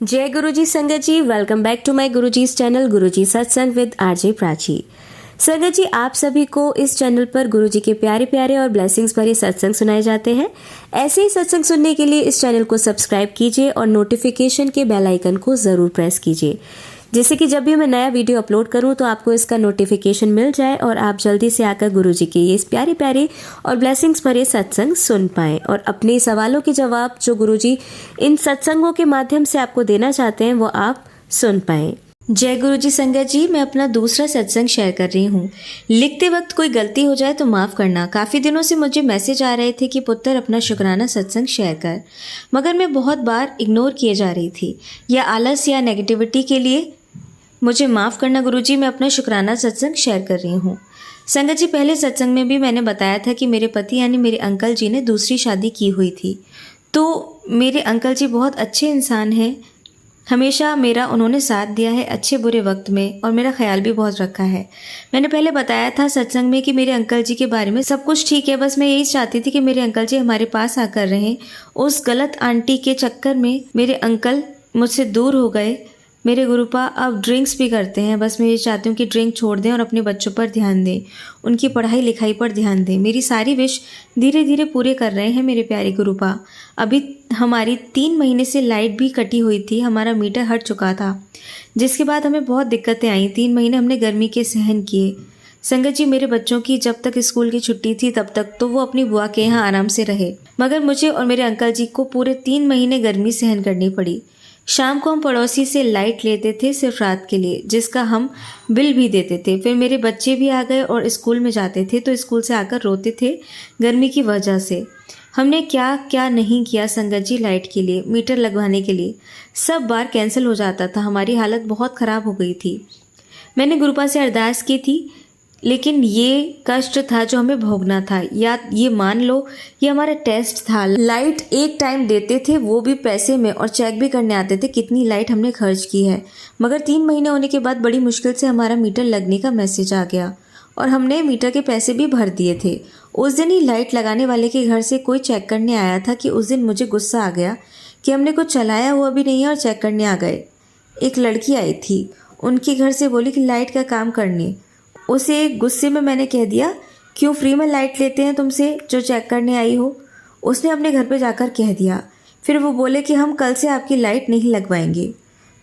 जय गुरुजी संगत जी, welcome back to my Guruji's channel Guruji Satsang with RJ Prachi. संगत जी, आप सभी को इस चैनल पर गुरुजी के प्यारे प्यारे और ब्लेसिंग्स भरे सत्संग सुनाए जाते हैं। ऐसे ही सत्संग सुनने के लिए इस चैनल को सब्सक्राइब कीजिए और नोटिफिकेशन के बेल आइकन को ज़रूर प्रेस कीजिए, जिससे कि जब भी मैं नया वीडियो अपलोड करूं तो आपको इसका नोटिफिकेशन मिल जाए और आप जल्दी से आकर गुरुजी के ये प्यारे प्यारे और ब्लेसिंग्स भरे सत्संग सुन पाएं और अपने सवालों के जवाब जो गुरुजी इन सत्संगों के माध्यम से आपको देना चाहते हैं वो आप सुन पाएं। जय गुरुजी संगत जी, मैं अपना दूसरा सत्संग शेयर कर रही हूँ। लिखते वक्त कोई गलती हो जाए तो माफ़ करना। काफ़ी दिनों से मुझे मैसेज आ रहे थे कि पुत्र अपना शुक्राना सत्संग शेयर कर, मगर मैं बहुत बार इग्नोर किए जा रही थी या आलस या नेगेटिविटी के लिए। मुझे माफ़ करना गुरुजी, मैं अपना शुक्राना सत्संग शेयर कर रही हूँ। संगत जी, पहले सत्संग में भी मैंने बताया था कि मेरे पति यानी मेरे अंकल जी ने दूसरी शादी की हुई थी। तो मेरे अंकल जी बहुत अच्छे इंसान हैं, हमेशा मेरा उन्होंने साथ दिया है अच्छे बुरे वक्त में और मेरा ख्याल भी बहुत रखा है। मैंने पहले बताया था सत्संग में कि मेरे अंकल जी के बारे में सब कुछ ठीक है, बस मैं यही चाहती थी कि मेरे अंकल जी हमारे पास आकर रहें। उस गलत आंटी के चक्कर में मेरे अंकल मुझसे दूर हो गए। मेरे गुरुपा अब ड्रिंक्स भी करते हैं। बस मैं ये चाहती हूँ कि ड्रिंक छोड़ दें और अपने बच्चों पर ध्यान दें, उनकी पढ़ाई लिखाई पर ध्यान दें। मेरी सारी विश धीरे धीरे पूरे कर रहे हैं मेरे प्यारे गुरुपा। अभी हमारी 3 महीने से लाइट भी कटी हुई थी, हमारा मीटर हट चुका था, जिसके बाद हमें बहुत दिक्कतें आई। 3 महीने हमने गर्मी के सहन किए। संगत जी, मेरे बच्चों की जब तक स्कूल की छुट्टी थी तब तक तो वो अपनी बुआ के यहाँ आराम से रहे, मगर मुझे और मेरे अंकल जी को पूरे 3 महीने गर्मी सहन करनी पड़ी। शाम को हम पड़ोसी से लाइट लेते थे सिर्फ रात के लिए, जिसका हम बिल भी देते थे। फिर मेरे बच्चे भी आ गए और स्कूल में जाते थे तो स्कूल से आकर रोते थे गर्मी की वजह से। हमने क्या क्या नहीं किया संगत जी लाइट के लिए, मीटर लगवाने के लिए। सब बार कैंसिल हो जाता था, हमारी हालत बहुत ख़राब हो गई थी। मैंने गुरुपा से अरदास की थी, लेकिन ये कष्ट था जो हमें भोगना था, या ये मान लो ये हमारा टेस्ट था। लाइट एक टाइम देते थे, वो भी पैसे में, और चेक भी करने आते थे कितनी लाइट हमने खर्च की है। मगर 3 महीने होने के बाद बड़ी मुश्किल से हमारा मीटर लगने का मैसेज आ गया और हमने मीटर के पैसे भी भर दिए थे। उस दिन ही लाइट लगाने वाले के घर से कोई चेक करने आया था कि उस दिन मुझे गुस्सा आ गया कि हमने कुछ चलाया हुआ भी नहीं है और चेक करने आ गए। एक लड़की आई थी, उनके घर से बोली कि लाइट का काम करने। उसे गुस्से में मैंने कह दिया, क्यों फ्री में लाइट लेते हैं तुमसे जो चेक करने आई हो। उसने अपने घर पे जाकर कह दिया। फिर वो बोले कि हम कल से आपकी लाइट नहीं लगवाएंगे।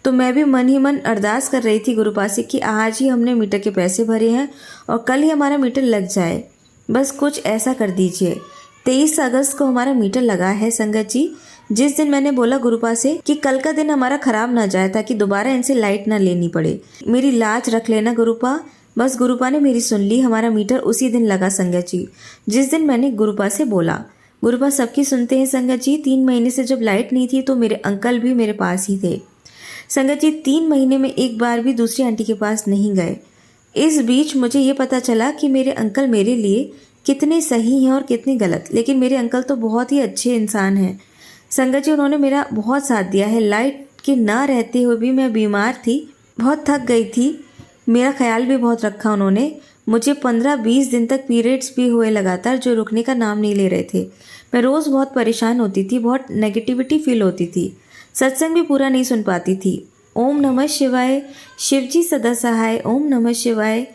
तो मैं भी मन ही मन अरदास कर रही थी गुरुपा से कि आज ही हमने मीटर के पैसे भरे हैं और कल ही हमारा मीटर लग जाए, बस कुछ ऐसा कर दीजिए। 23 अगस्त को हमारा मीटर लगा है संगत जी। जिस दिन मैंने बोला गुरुपा से कि कल का दिन हमारा खराब ना जाए ताकि दोबारा इनसे लाइट ना लेनी पड़े, मेरी लाज रख लेना गुरुपा। बस गुरुपा ने मेरी सुन ली, हमारा मीटर उसी दिन लगा संगत जी, जिस दिन मैंने गुरुपा से बोला। गुरुपा सबकी सुनते हैं संगत जी। 3 महीने से जब लाइट नहीं थी तो मेरे अंकल भी मेरे पास ही थे संगत जी। 3 महीने में एक बार भी दूसरी आंटी के पास नहीं गए। इस बीच मुझे ये पता चला कि मेरे अंकल मेरे लिए कितने सही हैं और कितने गलत। लेकिन मेरे अंकल तो बहुत ही अच्छे इंसान हैं संगत जी, उन्होंने मेरा बहुत साथ दिया है। लाइट के ना रहते हुए भी मैं बीमार थी, बहुत थक गई थी, मेरा ख्याल भी बहुत रखा उन्होंने। मुझे 15-20 दिन तक पीरियड्स भी हुए लगातार, जो रुकने का नाम नहीं ले रहे थे। मैं रोज़ बहुत परेशान होती थी, बहुत नेगेटिविटी फील होती थी, सत्संग भी पूरा नहीं सुन पाती थी। ओम नमः शिवाय, शिवजी सदा सहाय, ओम नमः शिवाय,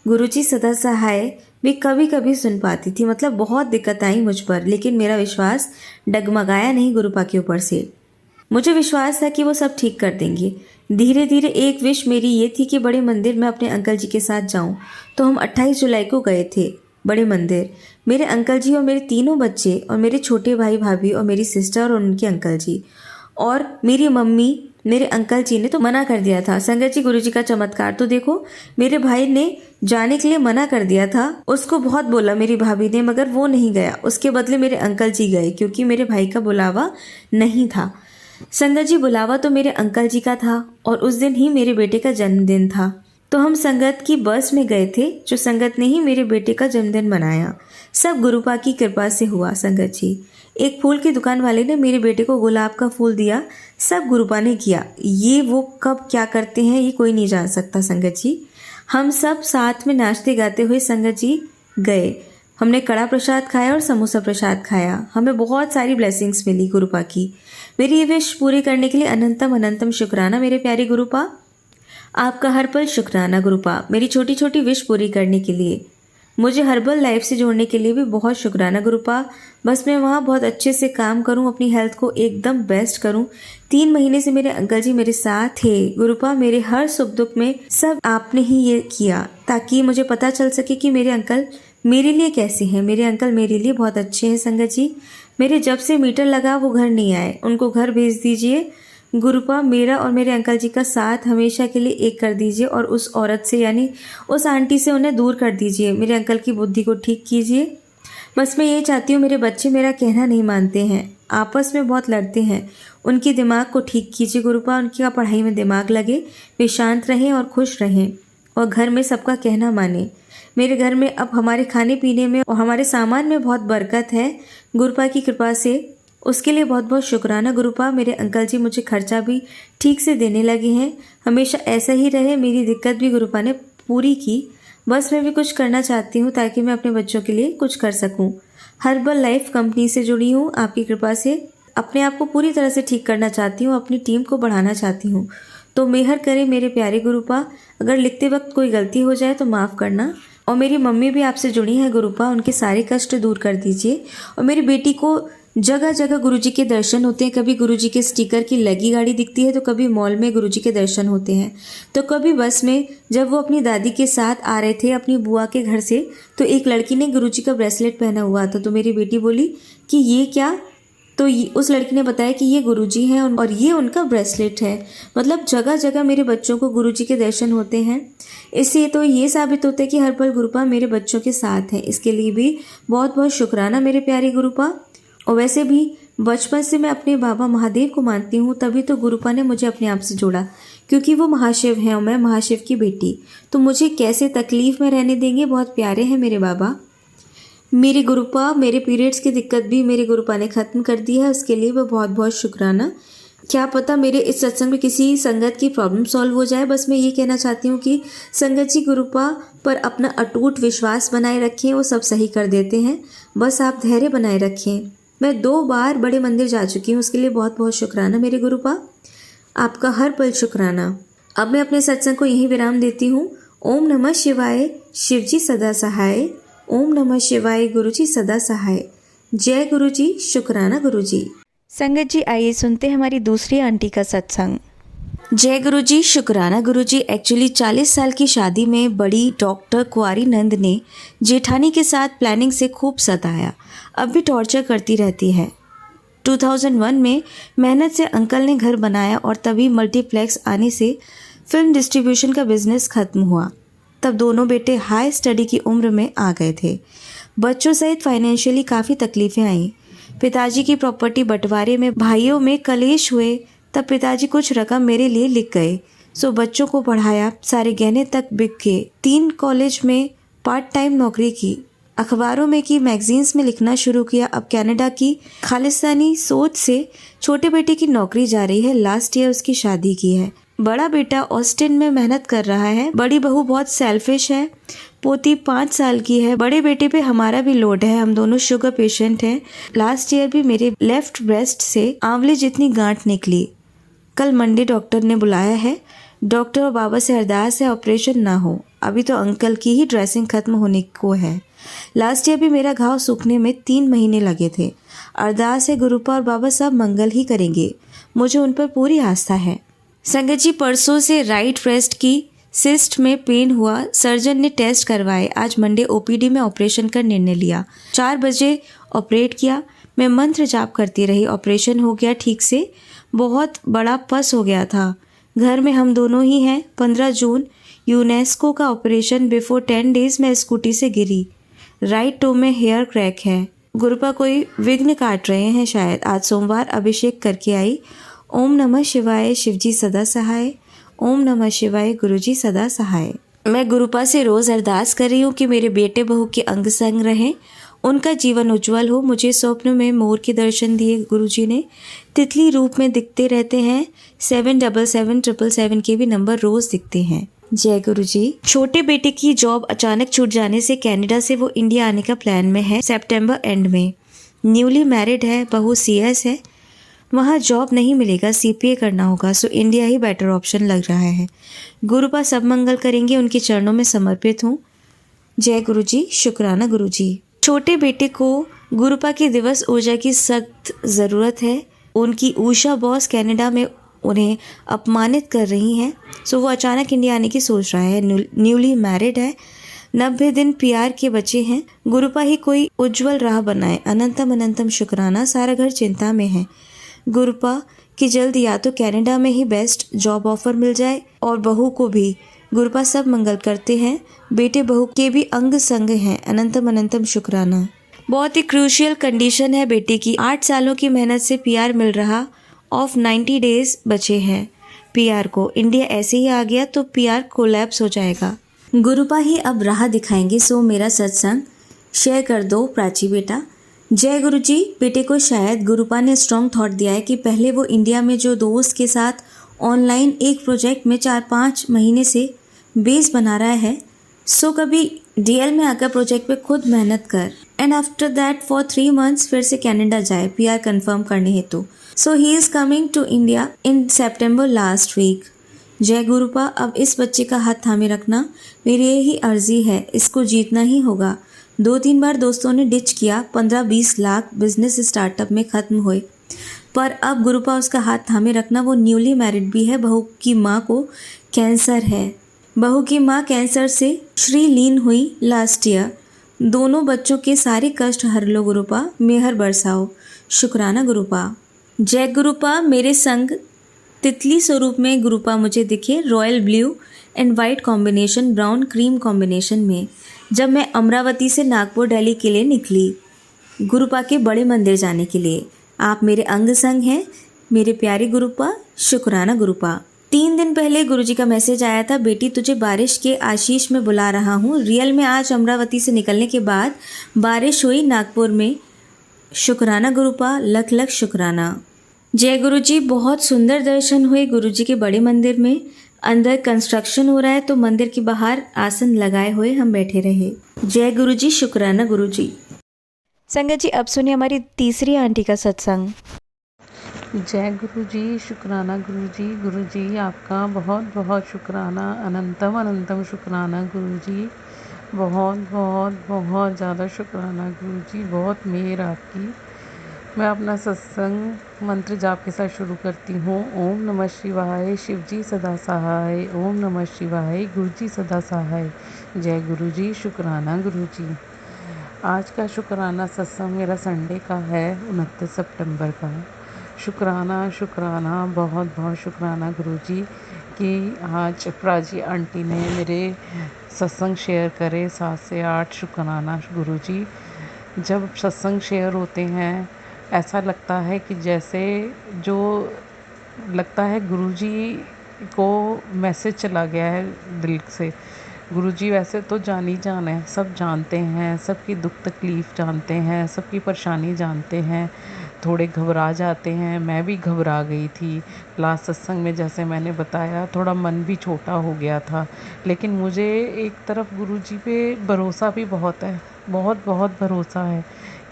गुरुजी सदा सहाय भी कभी कभी सुन पाती थी। मतलब बहुत दिक्कत आई मुझ पर, लेकिन मेरा विश्वास डगमगाया नहीं गुरुपा के ऊपर से। मुझे विश्वास था कि वो सब ठीक कर देंगे। धीरे धीरे एक विश मेरी ये थी कि बड़े मंदिर में अपने अंकल जी के साथ जाऊं। तो हम 28 जुलाई को गए थे बड़े मंदिर, मेरे अंकल जी और मेरे तीनों बच्चे और मेरे छोटे भाई भाभी और मेरी सिस्टर और उनके अंकल जी और मेरी मम्मी। मेरे अंकल जी ने तो मना कर दिया था संगत जी। गुरुजी का चमत्कार तो देखो, मेरे भाई ने जाने के लिए मना कर दिया था, उसको बहुत बोला मेरी भाभी ने, मगर वो नहीं गया। उसके बदले मेरे अंकल जी गए क्योंकि मेरे भाई का बुलावा नहीं था संगत जी। बुलावा तो मेरे अंकल जी का था और उस दिन ही मेरे बेटे का जन्मदिन था। तो हम संगत की बस में गए थे, जो संगत ने ही मेरे बेटे का जन्मदिन मनाया। सब गुरुपा की कृपा से हुआ संगत जी। एक फूल की दुकान वाले ने मेरे बेटे को गुलाब का फूल दिया, सब गुरुपा ने किया। ये वो कब क्या करते हैं ये कोई नहीं जान सकता संगत जी। हम सब साथ में नाचते गाते हुए संगत जी गए। हमने कड़ा प्रसाद खाया और समोसा प्रसाद खाया। हमें बहुत सारी ब्लेसिंग्स मिली गुरुपा की। मेरी ये विश पूरी करने के लिए अनंतम अनंतम शुक्राना मेरे प्यारे गुरुपा। आपका हर पल शुक्राना गुरुपा, मेरी छोटी छोटी विश पूरी करने के लिए। मुझे हर्बल लाइफ से जोड़ने के लिए भी बहुत शुक्राना गुरुपा। बस मैं वहाँ बहुत अच्छे से काम करूँ, अपनी हेल्थ को एकदम बेस्ट करूँ। 3 महीने से मेरे अंकल जी मेरे साथ थे गुरुपा। मेरे हर सुख दुख में सब आपने ही ये किया, ताकि मुझे पता चल सके कि मेरे अंकल मेरे लिए कैसे हैं। मेरे अंकल मेरे लिए बहुत अच्छे हैं संगत जी। मेरे जब से मीटर लगा वो घर नहीं आए, उनको घर भेज दीजिए गुरुपा। मेरा और मेरे अंकल जी का साथ हमेशा के लिए एक कर दीजिए और उस औरत से यानी उस आंटी से उन्हें दूर कर दीजिए। मेरे अंकल की बुद्धि को ठीक कीजिए। बस मैं ये चाहती हूँ, मेरे बच्चे मेरा कहना नहीं मानते हैं, आपस में बहुत लड़ते हैं, उनकी दिमाग को ठीक कीजिए गुरुपा। उनकी पढ़ाई में दिमाग लगे, वे शांत रहें और खुश रहें और घर में सबका कहना माने। मेरे घर में अब हमारे खाने पीने में और हमारे सामान में बहुत बरकत है गुरुपा की कृपा से। उसके लिए बहुत बहुत शुक्राना गुरुपा। मेरे अंकल जी मुझे खर्चा भी ठीक से देने लगे हैं। हमेशा ऐसा ही रहे। मेरी दिक्कत भी गुरुपा ने पूरी की। बस मैं भी कुछ करना चाहती हूँ ताकि मैं अपने बच्चों के लिए कुछ कर सकूँ। हर्बल लाइफ कंपनी से जुड़ी हूँ, आपकी कृपा से अपने आप को पूरी तरह से ठीक करना चाहती हूँ, अपनी टीम को बढ़ाना चाहती हूँ। तो मेहर करें मेरे प्यारे गुरुपा। अगर लिखते वक्त कोई गलती हो जाए तो माफ़ करना। और मेरी मम्मी भी आपसे जुड़ी हैं गुरुपा, उनके सारे कष्ट दूर कर दीजिए। और मेरी बेटी को जगह जगह गुरुजी के दर्शन होते हैं। कभी गुरुजी के स्टिकर की लगी गाड़ी दिखती है, तो कभी मॉल में गुरुजी के दर्शन होते हैं, तो कभी बस में जब वो अपनी दादी के साथ आ रहे थे अपनी बुआ के घर से, तो एक लड़की ने गुरुजी का ब्रेसलेट पहना हुआ था। तो मेरी बेटी बोली कि ये क्या, तो उस लड़की ने बताया कि ये गुरुजी हैं और ये उनका ब्रेसलेट है। मतलब जगह जगह मेरे बच्चों को गुरुजी के दर्शन होते हैं। इससे तो ये साबित होता है कि हर पल गुरुपा मेरे बच्चों के साथ हैं। इसके लिए भी बहुत बहुत शुक्राना मेरे प्यारे गुरुपा। और वैसे भी बचपन से मैं अपने बाबा महादेव को मानती हूँ, तभी तो गुरुपा ने मुझे अपने आप से जोड़ा, क्योंकि वो महाशिव हैं और मैं महाशिव की बेटी। तो मुझे कैसे तकलीफ़ में रहने देंगे, बहुत प्यारे हैं मेरे बाबा। मेरे गुरुपा, मेरे पीरियड्स की दिक्कत भी मेरे गुरुपा ने ख़त्म कर दी है, उसके लिए वो बहुत बहुत शुक्राना। क्या पता मेरे इस सत्संग में किसी संगत की प्रॉब्लम सॉल्व हो जाए। बस मैं ये कहना चाहती हूँ कि संगत जी गुरुपा पर अपना अटूट विश्वास बनाए रखें, वो सब सही कर देते हैं। बस आप धैर्य बनाए रखें। मैं 2 बार बड़े मंदिर जा चुकी हूँ, उसके लिए बहुत बहुत शुक्राना मेरे गुरुपा। आपका हर पल शुक्राना। अब मैं अपने सत्संग को यहीं विराम देती हूँ। ओम नमः शिवाय, शिवजी सदा सहाय। ओम नमः शिवाय, गुरुजी सदा सहाय। जय गुरुजी, शुक्राना गुरुजी। संगत जी, आइए सुनते हैं हमारी दूसरी आंटी का सत्संग। जय गुरुजी, शुक्राना गुरुजी। एक्चुअली 40 साल की शादी में बड़ी डॉक्टर कुंवारी नंद ने जेठानी के साथ प्लानिंग से खूब सताया, अब भी टॉर्चर करती रहती है। 2001 में मेहनत से अंकल ने घर बनाया और तभी मल्टीप्लेक्स आने से फिल्म डिस्ट्रीब्यूशन का बिजनेस खत्म हुआ। तब दोनों बेटे हाई स्टडी की उम्र में आ गए थे। बच्चों सहित फाइनेंशियली काफ़ी तकलीफ़ें आईं। पिताजी की प्रॉपर्टी बंटवारे में भाइयों में कलेश हुए। तब पिताजी कुछ रकम मेरे लिए लिख गए, सो बच्चों को पढ़ाया, सारे गहने तक बिक गए। 3 कॉलेज में पार्ट टाइम नौकरी की, अखबारों में की, मैगजीन्स में लिखना शुरू किया। अब कनाडा की खालिस्तानी सोच से छोटे बेटे की नौकरी जा रही है। लास्ट ईयर उसकी शादी की है। बड़ा बेटा ऑस्टिन में मेहनत कर रहा है। बड़ी बहू बहुत सेल्फिश है। पोती 5 साल की है। बड़े बेटे पे हमारा भी लोड है, हम दोनों शुगर पेशेंट हैं। लास्ट ईयर भी मेरे लेफ्ट ब्रेस्ट से आंवले जितनी गांठ निकली। कल मंडे डॉक्टर ने बुलाया है। डॉक्टर और बाबा से अरदास है ऑपरेशन ना हो। अभी तो अंकल की ही ड्रेसिंग खत्म होने को है। लास्ट ईयर भी मेरा घाव सूखने में 3 महीने लगे थे। अरदास है गुरुपा और बाबा सब मंगल ही करेंगे। मुझे उन पर पूरी आस्था है। संगत जी, परसों से राइट ब्रेस्ट की सिस्ट में पेन हुआ। सर्जन ने टेस्ट करवाए। आज मंडे ओपीडी में ऑपरेशन का निर्णय लिया। 4 बजे ऑपरेट किया। मैं मंत्र जाप करती रही। ऑपरेशन हो गया ठीक से। बहुत बड़ा पस हो गया था। घर में हम दोनों ही हैं। 15 जून यूनेस्को का ऑपरेशन। बिफोर 10 डेज मैं स्कूटी से गिरी। राइट टो में हेयर क्रैक है। गुरुपा कोई विघ्न काट रहे हैं शायद। आज सोमवार अभिषेक करके आई। ओम नमः शिवाय, शिवजी सदा सहाय। ओम नमः शिवाय, गुरुजी सदा सहाय। मैं गुरुपा से रोज़ अरदास कर रही हूँ कि मेरे बेटे बहू के अंग संग रहें, उनका जीवन उज्जवल हो। मुझे स्वप्न में मोर के दर्शन दिए गुरुजी ने। तितली रूप में दिखते रहते हैं। 77777 के भी नंबर रोज़ दिखते हैं। जय गुरुजी। छोटे बेटे की जॉब अचानक छूट जाने से कनाडा से वो इंडिया आने का प्लान में है। सितंबर एंड में। न्यूली मैरिड है। बहू CS है। वहाँ जॉब नहीं मिलेगा, सीपीए करना होगा, सो इंडिया ही बेटर ऑप्शन लग रहा है। गुरुपा सब मंगल करेंगे, उनके चरणों में समर्पित हूँ। जय गुरु जी, शुक्राना गुरु जी। छोटे बेटे को गुरुपा की दिवस ऊर्जा की सख्त ज़रूरत है। उनकी उषा बॉस कनाडा में उन्हें अपमानित कर रही हैं, सो वो अचानक इंडिया आने की सोच रहा है। न्यूली मैरिड है, 90 दिन प्यार के बचे हैं। गुरुपा ही कोई उज्जवल राह बनाए। अनंतम अनंतम शुक्राना, सारा घर चिंता में है। गुरुपा की जल्द या तो कनाडा में ही बेस्ट जॉब ऑफर मिल जाए और बहू को भी। गुरुपा सब मंगल करते हैं, बेटे बहू के भी अंग संग हैं। अनंतम अनंतम शुक्राना। बहुत ही क्रूशियल कंडीशन है बेटे की। 8 सालों की मेहनत से पीआर मिल रहा, ऑफ 90 डेज बचे हैं पीआर को। इंडिया ऐसे ही आ गया तो पीआर कोलैप्स हो जाएगा। गुरुपा ही अब राह दिखाएंगे, सो मेरा सत्संग शेयर कर दो प्राची बेटा। जय गुरु जी। बेटे को शायद गुरुपा ने स्ट्रॉन्ग थॉट दिया है कि पहले वो इंडिया में जो दोस्त के साथ ऑनलाइन एक प्रोजेक्ट में 4-5 महीने से बेस बना रहा है, सो कभी डीएल में आकर प्रोजेक्ट पे खुद मेहनत कर and after that for 3 months फिर से कनाडा जाए पीआर कंफर्म करने हेतु। So he is coming to India in सितंबर लास्ट वीक। जय गुरुपा, अब इस बच्चे का हाथ थामे रखना मेरी यही अर्जी है, इसको जीतना ही होगा। 2-3 बार दोस्तों ने डिच किया, 15-20 लाख बिजनेस स्टार्टअप में ख़त्म हुए, पर अब गुरुपा उसका हाथ थामे रखना। वो न्यूली मैरिड भी है, बहू की माँ को कैंसर है। बहू की माँ कैंसर से श्रीलीन हुई लास्ट ईयर। दोनों बच्चों के सारे कष्ट हर लो गुरुपा, मेहर बरसाओ। शुक्राना गुरुपा। जय गुरुपा। मेरे संग तितली स्वरूप में गुरुपा मुझे दिखे, royal blue and white combination, brown cream combination में, जब मैं अमरावती से नागपुर दिल्ली के लिए निकली गुरुपा के बड़े मंदिर जाने के लिए। आप मेरे अंग संग हैं मेरे प्यारे गुरुपा। शुक्राना गुरुपा। 3 दिन पहले गुरुजी का मैसेज आया था, बेटी तुझे बारिश के आशीष में बुला रहा हूँ। रियल में आज अमरावती से निकलने के बाद बारिश हुई नागपुर में। शुक्राना गुरुपा, लख लख शुक्राना। जय गुरुजी। बहुत सुंदर दर्शन हुए गुरुजी के बड़े मंदिर में। अंदर कंस्ट्रक्शन हो रहा है तो मंदिर के बाहर आसन लगाए हुए हम बैठे रहे। जय गुरुजी। शुक्राना गुरुजी। संगत जी, अब सुनिए हमारी तीसरी आंटी का सत्संग। जय गुरु जी, शुक्राना गुरु जी आपका बहुत बहुत शुक्राना, अनंतम अनंतम शुक्राना गुरु जी। बहुत बहुत बहुत ज़्यादा शुक्राना गुरु जी, बहुत मेहर आपकी। मैं अपना सत्संग मंत्र जाप के साथ शुरू करती हूँ। ओम नमः शिवाय, शिव जी सदा सहाय। ओम नमः शिवाय, गुरु जी सदा सहाय। जय गुरु जी। शुक्राना गुरु जी। आज का शुक्राना सत्संग मेरा संडे का है, 29 सितंबर का। शुक्राना शुक्राना, बहुत बहुत शुक्राना गुरुजी कि आज प्राची आंटी ने मेरे सत्संग शेयर करे 7 से 8। शुक्राना गुरुजी। जब सत्संग शेयर होते हैं ऐसा लगता है कि जैसे जो लगता है गुरुजी को मैसेज चला गया है दिल से। गुरुजी वैसे तो जान है, सब जानते हैं, सबकी दुख तकलीफ़ जानते हैं, सबकी परेशानी जानते हैं। थोड़े घबरा जाते हैं, मैं भी घबरा गई थी लास्ट सत्संग में। जैसे मैंने बताया थोड़ा मन भी छोटा हो गया था, लेकिन मुझे एक तरफ गुरुजी पे भरोसा भी बहुत है, बहुत बहुत भरोसा है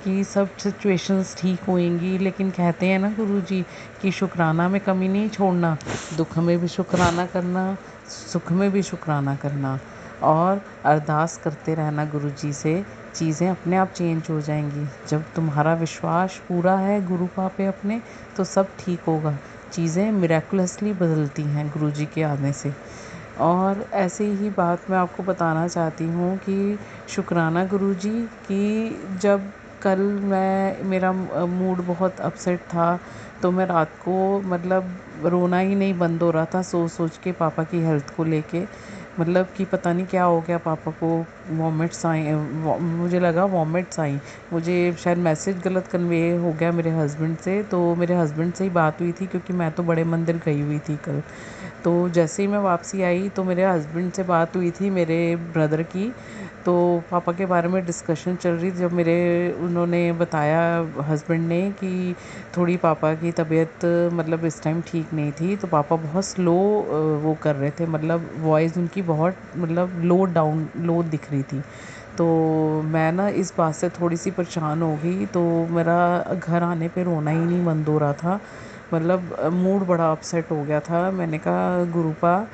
कि सब सिचुएशंस ठीक होएंगी। लेकिन कहते हैं ना गुरुजी कि शुक्राना में कमी नहीं छोड़ना, दुख में भी शुक्राना करना, सुख में भी शुक्राना करना और अरदास करते रहना गुरुजी से। चीज़ें अपने आप चेंज हो जाएंगी। जब तुम्हारा विश्वास पूरा है गुरु पे अपने, तो सब ठीक होगा। चीज़ें मिरेकुलसली बदलती हैं गुरुजी के आने से। और ऐसे ही बात मैं आपको बताना चाहती हूँ कि शुक्राना गुरुजी कि जब कल मेरा मूड बहुत अपसेट था, तो मैं रात को मतलब रोना ही नहीं बंद हो रहा था सोच के पापा की हेल्थ को लेके। मतलब कि पता नहीं क्या हो गया पापा को, वॉमिट्स आई, मुझे लगा वॉमिट्स आई। मुझे शायद मैसेज गलत कन्वे हो गया मेरे हस्बैंड से, तो मेरे हस्बैंड से ही बात हुई थी क्योंकि मैं तो बड़े मंदिर गई हुई थी कल। तो जैसे ही मैं वापसी आई तो मेरे हस्बैंड से बात हुई थी मेरे ब्रदर की, तो पापा के बारे में डिस्कशन चल रही थी। जब उन्होंने बताया हस्बैंड ने कि थोड़ी पापा की तबीयत मतलब इस टाइम ठीक नहीं थी, तो पापा बहुत स्लो वो कर रहे थे, मतलब वॉइस उनकी बहुत मतलब लो दिख रही थी। तो मैं ना इस बात से थोड़ी सी परेशान हो गई, तो मेरा घर आने पे रोना ही नहीं बंद हो रहा था। मतलब मूड बड़ा अपसेट हो गया था। मैंने कहा गुरुपा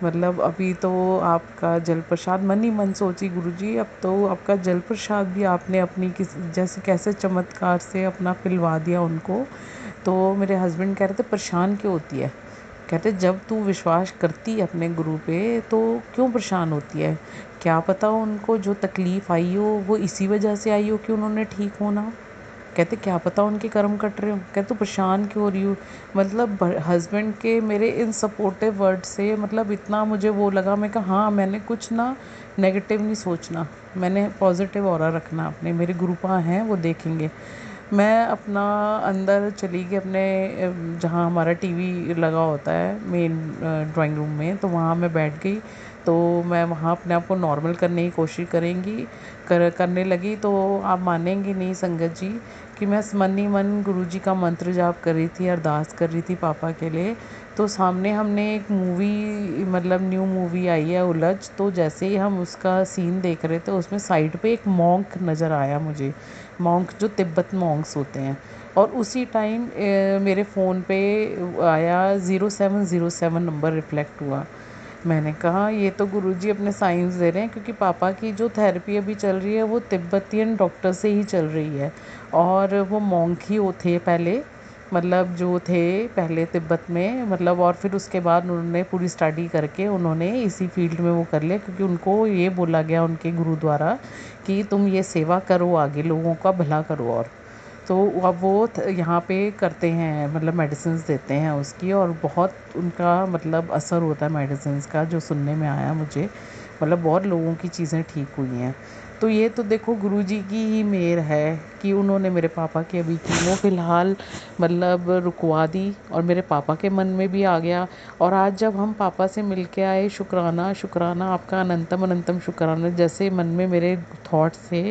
मतलब अभी तो आपका जल प्रसाद मन ही मन सोची गुरुजी, अब तो आपका जल प्रसाद भी आपने अपनी किस जैसे कैसे चमत्कार से अपना पिलवा दिया उनको। तो मेरे हस्बैंड कह रहे थे परेशान क्यों होती है, कहते जब तू विश्वास करती है अपने गुरु पे तो क्यों परेशान होती है, क्या पता उनको जो तकलीफ़ आई हो वो इसी वजह से आई हो कि उन्होंने ठीक होना। कहते क्या पता उनके कर्म कट रहे हो, कहते तू परेशान क्यों हो रही हो। मतलब हस्बैंड के मेरे इन सपोर्टिव वर्ड से मतलब इतना मुझे वो लगा। मैं कहा हाँ मैंने कुछ ना नेगेटिव नहीं सोचना, मैंने पॉजिटिव ऑरा रखना अपने, मेरे गुरुपा हैं वो देखेंगे। मैं अपना अंदर चली गई अपने जहाँ हमारा टीवी लगा होता है मेन ड्राइंग रूम में, तो वहाँ मैं बैठ गई। तो मैं वहाँ अपने आप को नॉर्मल करने की कोशिश करने लगी। तो आप मानेंगी नहीं संगत जी कि मैं मन ही मन गुरुजी का मंत्र जाप कर रही थी, अरदास कर रही थी पापा के लिए। तो सामने हमने एक मूवी मतलब न्यू मूवी आई है उलझ, तो जैसे ही हम उसका सीन देख रहे थे उसमें साइड पे एक मॉन्क नज़र आया मुझे, मॉन्क जो तिब्बत मॉन्क्स होते हैं। और उसी टाइम मेरे फ़ोन पे आया 0707 नंबर रिफ्लेक्ट हुआ। मैंने कहा ये तो गुरुजी अपने साइंस दे रहे हैं, क्योंकि पापा की जो थेरेपी अभी चल रही है वो तिब्बतियन डॉक्टर से ही चल रही है। और वो मॉन्क ही वो थे पहले, मतलब जो थे पहले तिब्बत में, मतलब और फिर उसके बाद उन्होंने पूरी स्टडी करके उन्होंने इसी फील्ड में वो कर लिया, क्योंकि उनको ये बोला गया उनके गुरु द्वारा कि तुम ये सेवा करो, आगे लोगों का भला करो। और तो अब वो यहाँ पे करते हैं, मतलब मेडिसिन्स देते हैं उसकी, और बहुत उनका मतलब असर होता है मेडिसिन्स का, जो सुनने में आया मुझे, मतलब बहुत लोगों की चीज़ें ठीक हुई हैं। तो ये तो देखो गुरुजी की ही मेहर है कि उन्होंने मेरे पापा की अभी कीमो फ़िलहाल मतलब रुकवा दी, और मेरे पापा के मन में भी आ गया। और आज जब हम पापा से मिल के आए, शुक्राना शुक्राना आपका अनंतम अनंतम शुक्राना, जैसे मन में मेरे थॉट्स थे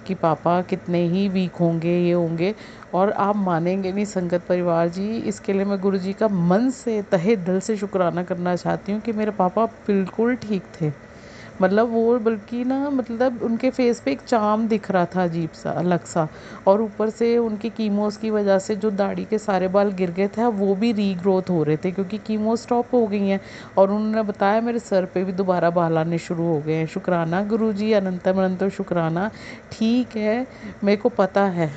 कि पापा कितने ही वीक होंगे, ये होंगे। और आप मानेंगे नहीं संगत परिवार जी, इसके लिए मैं गुरुजी का मन से तहे दिल से शुक्राना करना चाहती हूँ कि मेरे पापा बिल्कुल ठीक थे। मतलब वो बल्कि ना मतलब उनके फेस पे एक चार्म दिख रहा था अजीब सा, अलग सा। और ऊपर से उनकी कीमोस की वजह से जो दाढ़ी के सारे बाल गिर गए थे वो भी रीग्रोथ हो रहे थे, क्योंकि कीमो स्टॉप हो गई हैं। और उन्होंने बताया मेरे सर पे भी दोबारा बाल आने शुरू हो गए हैं। शुक्राना गुरुजी, अनंतम अनंतम शुक्राना। ठीक है, मेरे को पता है,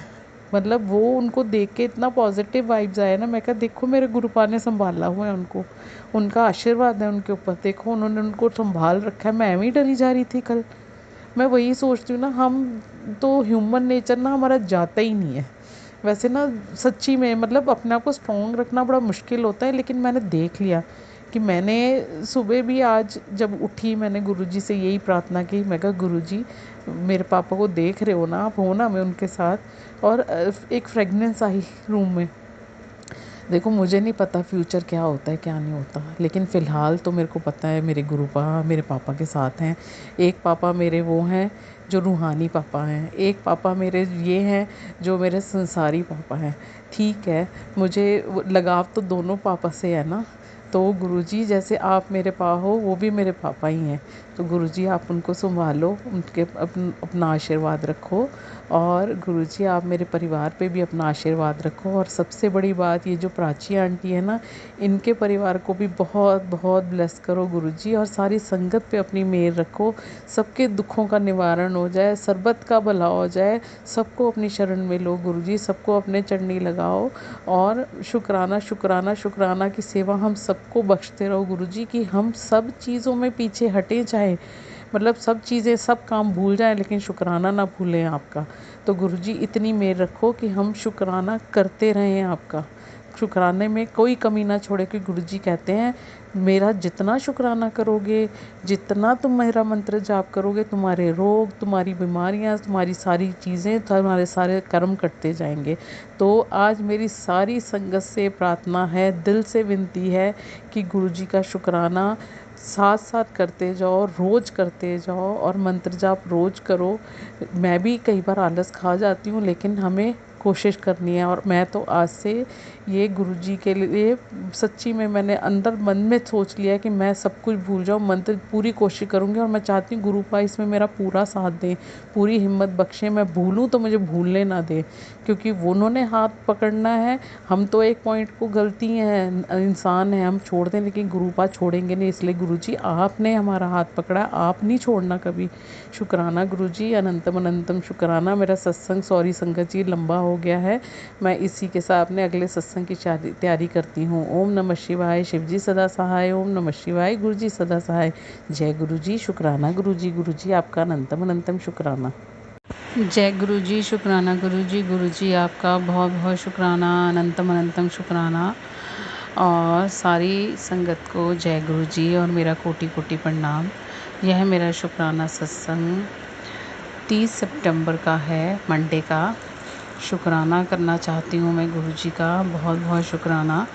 मतलब वो उनको देख के इतना पॉजिटिव वाइब्स आया ना। मैं कहा देखो मेरे गुरुपा ने संभाला हुआ है उनको, उनका आशीर्वाद है उनके ऊपर, देखो उन्होंने उनको संभाल रखा है। मैं भी डरी जा रही थी कल। मैं वही सोचती हूँ ना, हम तो ह्यूमन नेचर ना हमारा जाता ही नहीं है वैसे ना, सच्ची में मतलब अपने आप को स्ट्रॉन्ग रखना बड़ा मुश्किल होता है। लेकिन मैंने देख लिया कि मैंने सुबह भी आज जब उठी मैंने गुरुजी से यही प्रार्थना की। मैं कहा गुरुजी मेरे पापा को देख रहे हो ना, आप हो ना मैं उनके साथ। और एक फ्रेगनेंस आई रूम में। देखो मुझे नहीं पता फ्यूचर क्या होता है क्या नहीं होता, लेकिन फ़िलहाल तो मेरे को पता है मेरे गुरुपा मेरे पापा के साथ हैं। एक पापा मेरे वो हैं जो रूहानी पापा हैं, एक पापा मेरे ये हैं जो मेरे संसारी पापा हैं। ठीक है, मुझे लगाव तो दोनों पापा से है ना। तो गुरुजी जैसे आप मेरे हो वो भी मेरे पापा ही हैं। तो गुरुजी आप उनको संभालो, उनके अपना आशीर्वाद रखो। और गुरुजी आप मेरे परिवार पे भी अपना आशीर्वाद रखो। और सबसे बड़ी बात ये जो प्राची आंटी है ना, इनके परिवार को भी बहुत बहुत ब्लेस करो गुरुजी, और सारी संगत पे अपनी मेहर रखो। सबके दुखों का निवारण हो जाए, सरबत का भला हो जाए, सबको अपनी शरण में लो गुरुजी, सबको अपने चरणी लगाओ। और शुक्राना शुक्राना शुक्राना की सेवा हम सबको बख्शते रहो गुरुजी, कि हम सब चीज़ों में पीछे हटें, चाहे मतलब सब चीज़ें सब काम भूल जाएं, लेकिन शुक्राना ना भूलें आपका। तो गुरुजी इतनी मेहर रखो कि हम शुक्राना करते रहें आपका, शुक्राने में कोई कमी ना छोड़े। कि गुरुजी कहते हैं मेरा जितना शुक्राना करोगे, जितना तुम मेरा मंत्र जाप करोगे, तुम्हारे रोग, तुम्हारी बीमारियां, तुम्हारी सारी चीज़ें, तुम्हारे सारे कर्म कटते जाएंगे। तो आज मेरी सारी संगत से प्रार्थना है, दिल से विनती है कि गुरुजी का शुक्राना साथ साथ करते जाओ, रोज़ करते जाओ, और मंत्र जाप रोज़ करो। मैं भी कई बार आलस खा जाती हूँ, लेकिन हमें कोशिश करनी है। और मैं तो आज से ये गुरुजी के लिए सच्ची में मैंने अंदर मन में सोच लिया कि मैं सब कुछ भूल जाऊँ, मंत्र पूरी कोशिश करूँगी। और मैं चाहती हूँ गुरुपा इसमें मेरा पूरा साथ दें, पूरी हिम्मत बख्शें, मैं भूलूँ तो मुझे भूलने ना दें, क्योंकि उन्होंने हाथ पकड़ना है। हम तो एक पॉइंट को गलती हैं, इंसान हैं, हम छोड़ दें, लेकिन गुरुपा छोड़ेंगे नहीं। इसलिए गुरुजी आपने हमारा हाथ पकड़ा, आप नहीं छोड़ना कभी। शुक्राना गुरुजी, अनंतम अनंतम शुक्राना। मेरा सत्संग, सॉरी संगत जी, लंबा हो गया है। मैं इसी के साथ अपने अगले सत्संग की तैयारी करती हूँ। ओम नमः शिवाय, शिवजी सदा सहाय। ओम नमः शिवाय, गुरुजी सदा सहाय। जय गुरुजी, शुक्राना गुरुजी। गुरुजी आपका अनंतम अनंतम शुक्राना। जय गुरुजी, शुक्राना गुरुजी। गुरुजी आपका बहुत बहुत शुक्राना, अनंतम अनंतम शुक्राना। और सारी संगत को जय गुरुजी और मेरा कोटि कोटि प्रणाम। यह मेरा शुक्राना सत्संग 30 सितंबर का है, मंडे का। शुक्राना करना चाहती हूँ मैं गुरुजी का बहुत बहुत शुक्राना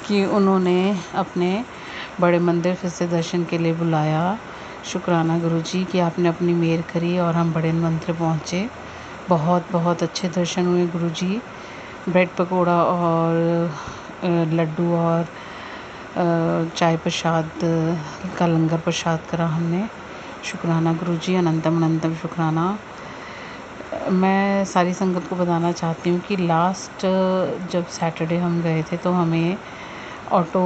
कि उन्होंने अपने बड़े मंदिर फिर से दर्शन के लिए बुलाया। शुक्राना गुरुजी कि आपने अपनी मेहर करी और हम बड़े मंदिर पहुँचे। बहुत बहुत अच्छे दर्शन हुए गुरुजी। ब्रेड पकोड़ा और लड्डू और चाय प्रसाद का लंगर प्रसाद करा हमने। शुक्राना गुरुजी, अनंतम अनंतम शुक्राना। मैं सारी संगत को बताना चाहती हूँ कि लास्ट जब सैटरडे हम गए थे तो हमें ऑटो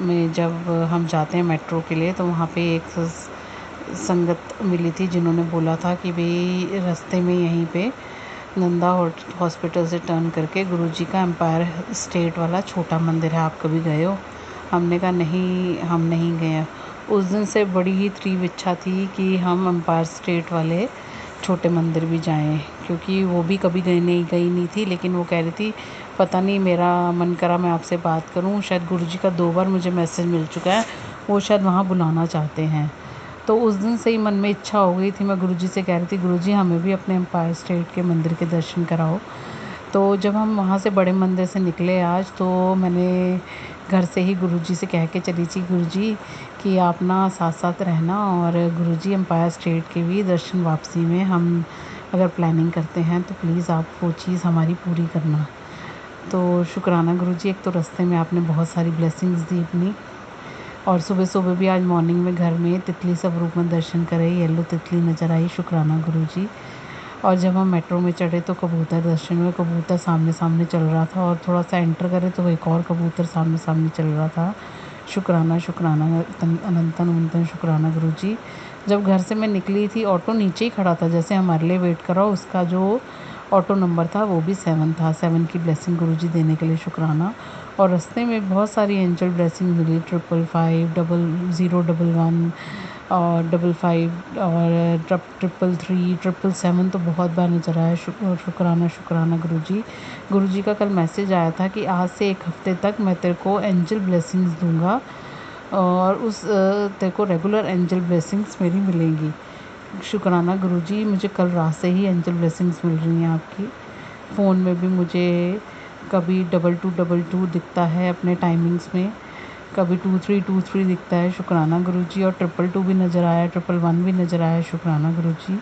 में जब हम जाते हैं मेट्रो के लिए तो वहाँ पे एक संगत मिली थी जिन्होंने बोला था कि भाई रास्ते में यहीं पे नंदा हॉस्पिटल से टर्न करके गुरुजी का एम्पायर स्टेट वाला छोटा मंदिर है, आप कभी गए हो? हमने कहा नहीं, हम नहीं गए। उस दिन से बड़ी ही तीव्र इच्छा थी कि हम एम्पायर स्टेट वाले छोटे मंदिर भी जाएं, क्योंकि वो भी कभी गई नहीं थी। लेकिन वो कह रही थी पता नहीं, मेरा मन करा मैं आपसे बात करूं। शायद गुरुजी का 2 बार मुझे मैसेज मिल चुका है, वो शायद वहाँ बुलाना चाहते हैं। तो उस दिन से ही मन में इच्छा हो गई थी। मैं गुरुजी से कह रही थी गुरुजी हमें भी अपने एम्पायर स्टेट के मंदिर के दर्शन कराओ। तो जब हम वहाँ से बड़े मंदिर से निकले आज, तो मैंने घर से ही गुरुजी से कह के चली थी गुरुजी कि आप ना साथ साथ रहना, और गुरुजी एम्पायर स्टेट के भी दर्शन वापसी में हम अगर प्लानिंग करते हैं तो प्लीज़ आप वो चीज़ हमारी पूरी करना। तो शुक्राना गुरुजी, एक तो रास्ते में आपने बहुत सारी ब्लेसिंग्स दी अपनी, और सुबह सुबह भी आज मॉर्निंग में घर में तितली स्वरूप में दर्शन करे, येलो तितली नज़र आई। शुक्राना गुरुजी। और जब हम मेट्रो में चढ़े तो कबूतर दर्शन हुए। कबूतर सामने सामने चल रहा था, और थोड़ा सा एंटर करे तो एक और कबूतर सामने सामने चल रहा था। शुक्राना शुक्राना अनंतन अनंतन शुक्राना गुरुजी। जब घर से मैं निकली थी ऑटो नीचे ही खड़ा था, जैसे हमारे लिए वेट करा, उसका जो ऑटो नंबर था वो भी 7 था। 7 की ब्लेसिंग गुरुजी देने के लिए शुक्राना। और रास्ते में बहुत सारी एंजल ब्लेसिंग मिली, 555, 0011 और 55 और 333, 777 तो बहुत बार नजर आया। शुक्राना शुक्राना गुरुजी। गुरुजी का कल मैसेज आया था कि आज से 1 हफ्ते तक मैं तेरे को एंजल ब्लेसिंग्स दूंगा, और उस तेरे को रेगुलर एंजल ब्लेसिंग्स मेरी मिलेंगी। शुक्राना गुरुजी, मुझे कल रात से ही एंजल ब्लेसिंग्स मिल रही हैं आपकी। फ़ोन में भी मुझे कभी 2222 दिखता है अपने टाइमिंग्स में, कभी 2323 दिखता है। शुक्राना गुरुजी। और 222 भी नज़र आया, 111 भी नज़र आया। शुक्राना गुरुजी।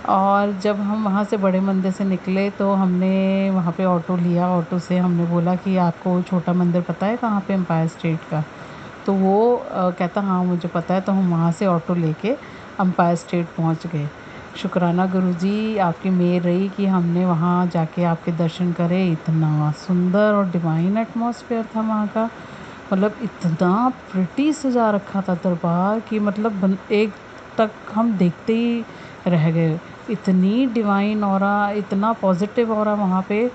और जब हम वहाँ से बड़े मंदिर से निकले तो हमने वहाँ पे ऑटो लिया। ऑटो से हमने बोला कि आपको छोटा मंदिर पता है कहाँ पे एम्पायर स्टेट का? तो वो कहता हाँ मुझे पता है। तो हम वहाँ से ऑटो लेके एम्पायर स्टेट पहुँच गए। शुक्राना गुरुजी, आपकी मेहर रही कि हमने वहाँ जाके आपके दर्शन करे। इतना सुंदर और डिवाइन एटमॉस्फेयर था वहाँ का, मतलब इतना प्रिटी सजा रखा था दरबार कि मतलब एक तक हम देखते ही रह गए। इतनी डिवाइन ऑरा, इतना पॉजिटिव ऑरा वहाँ पे,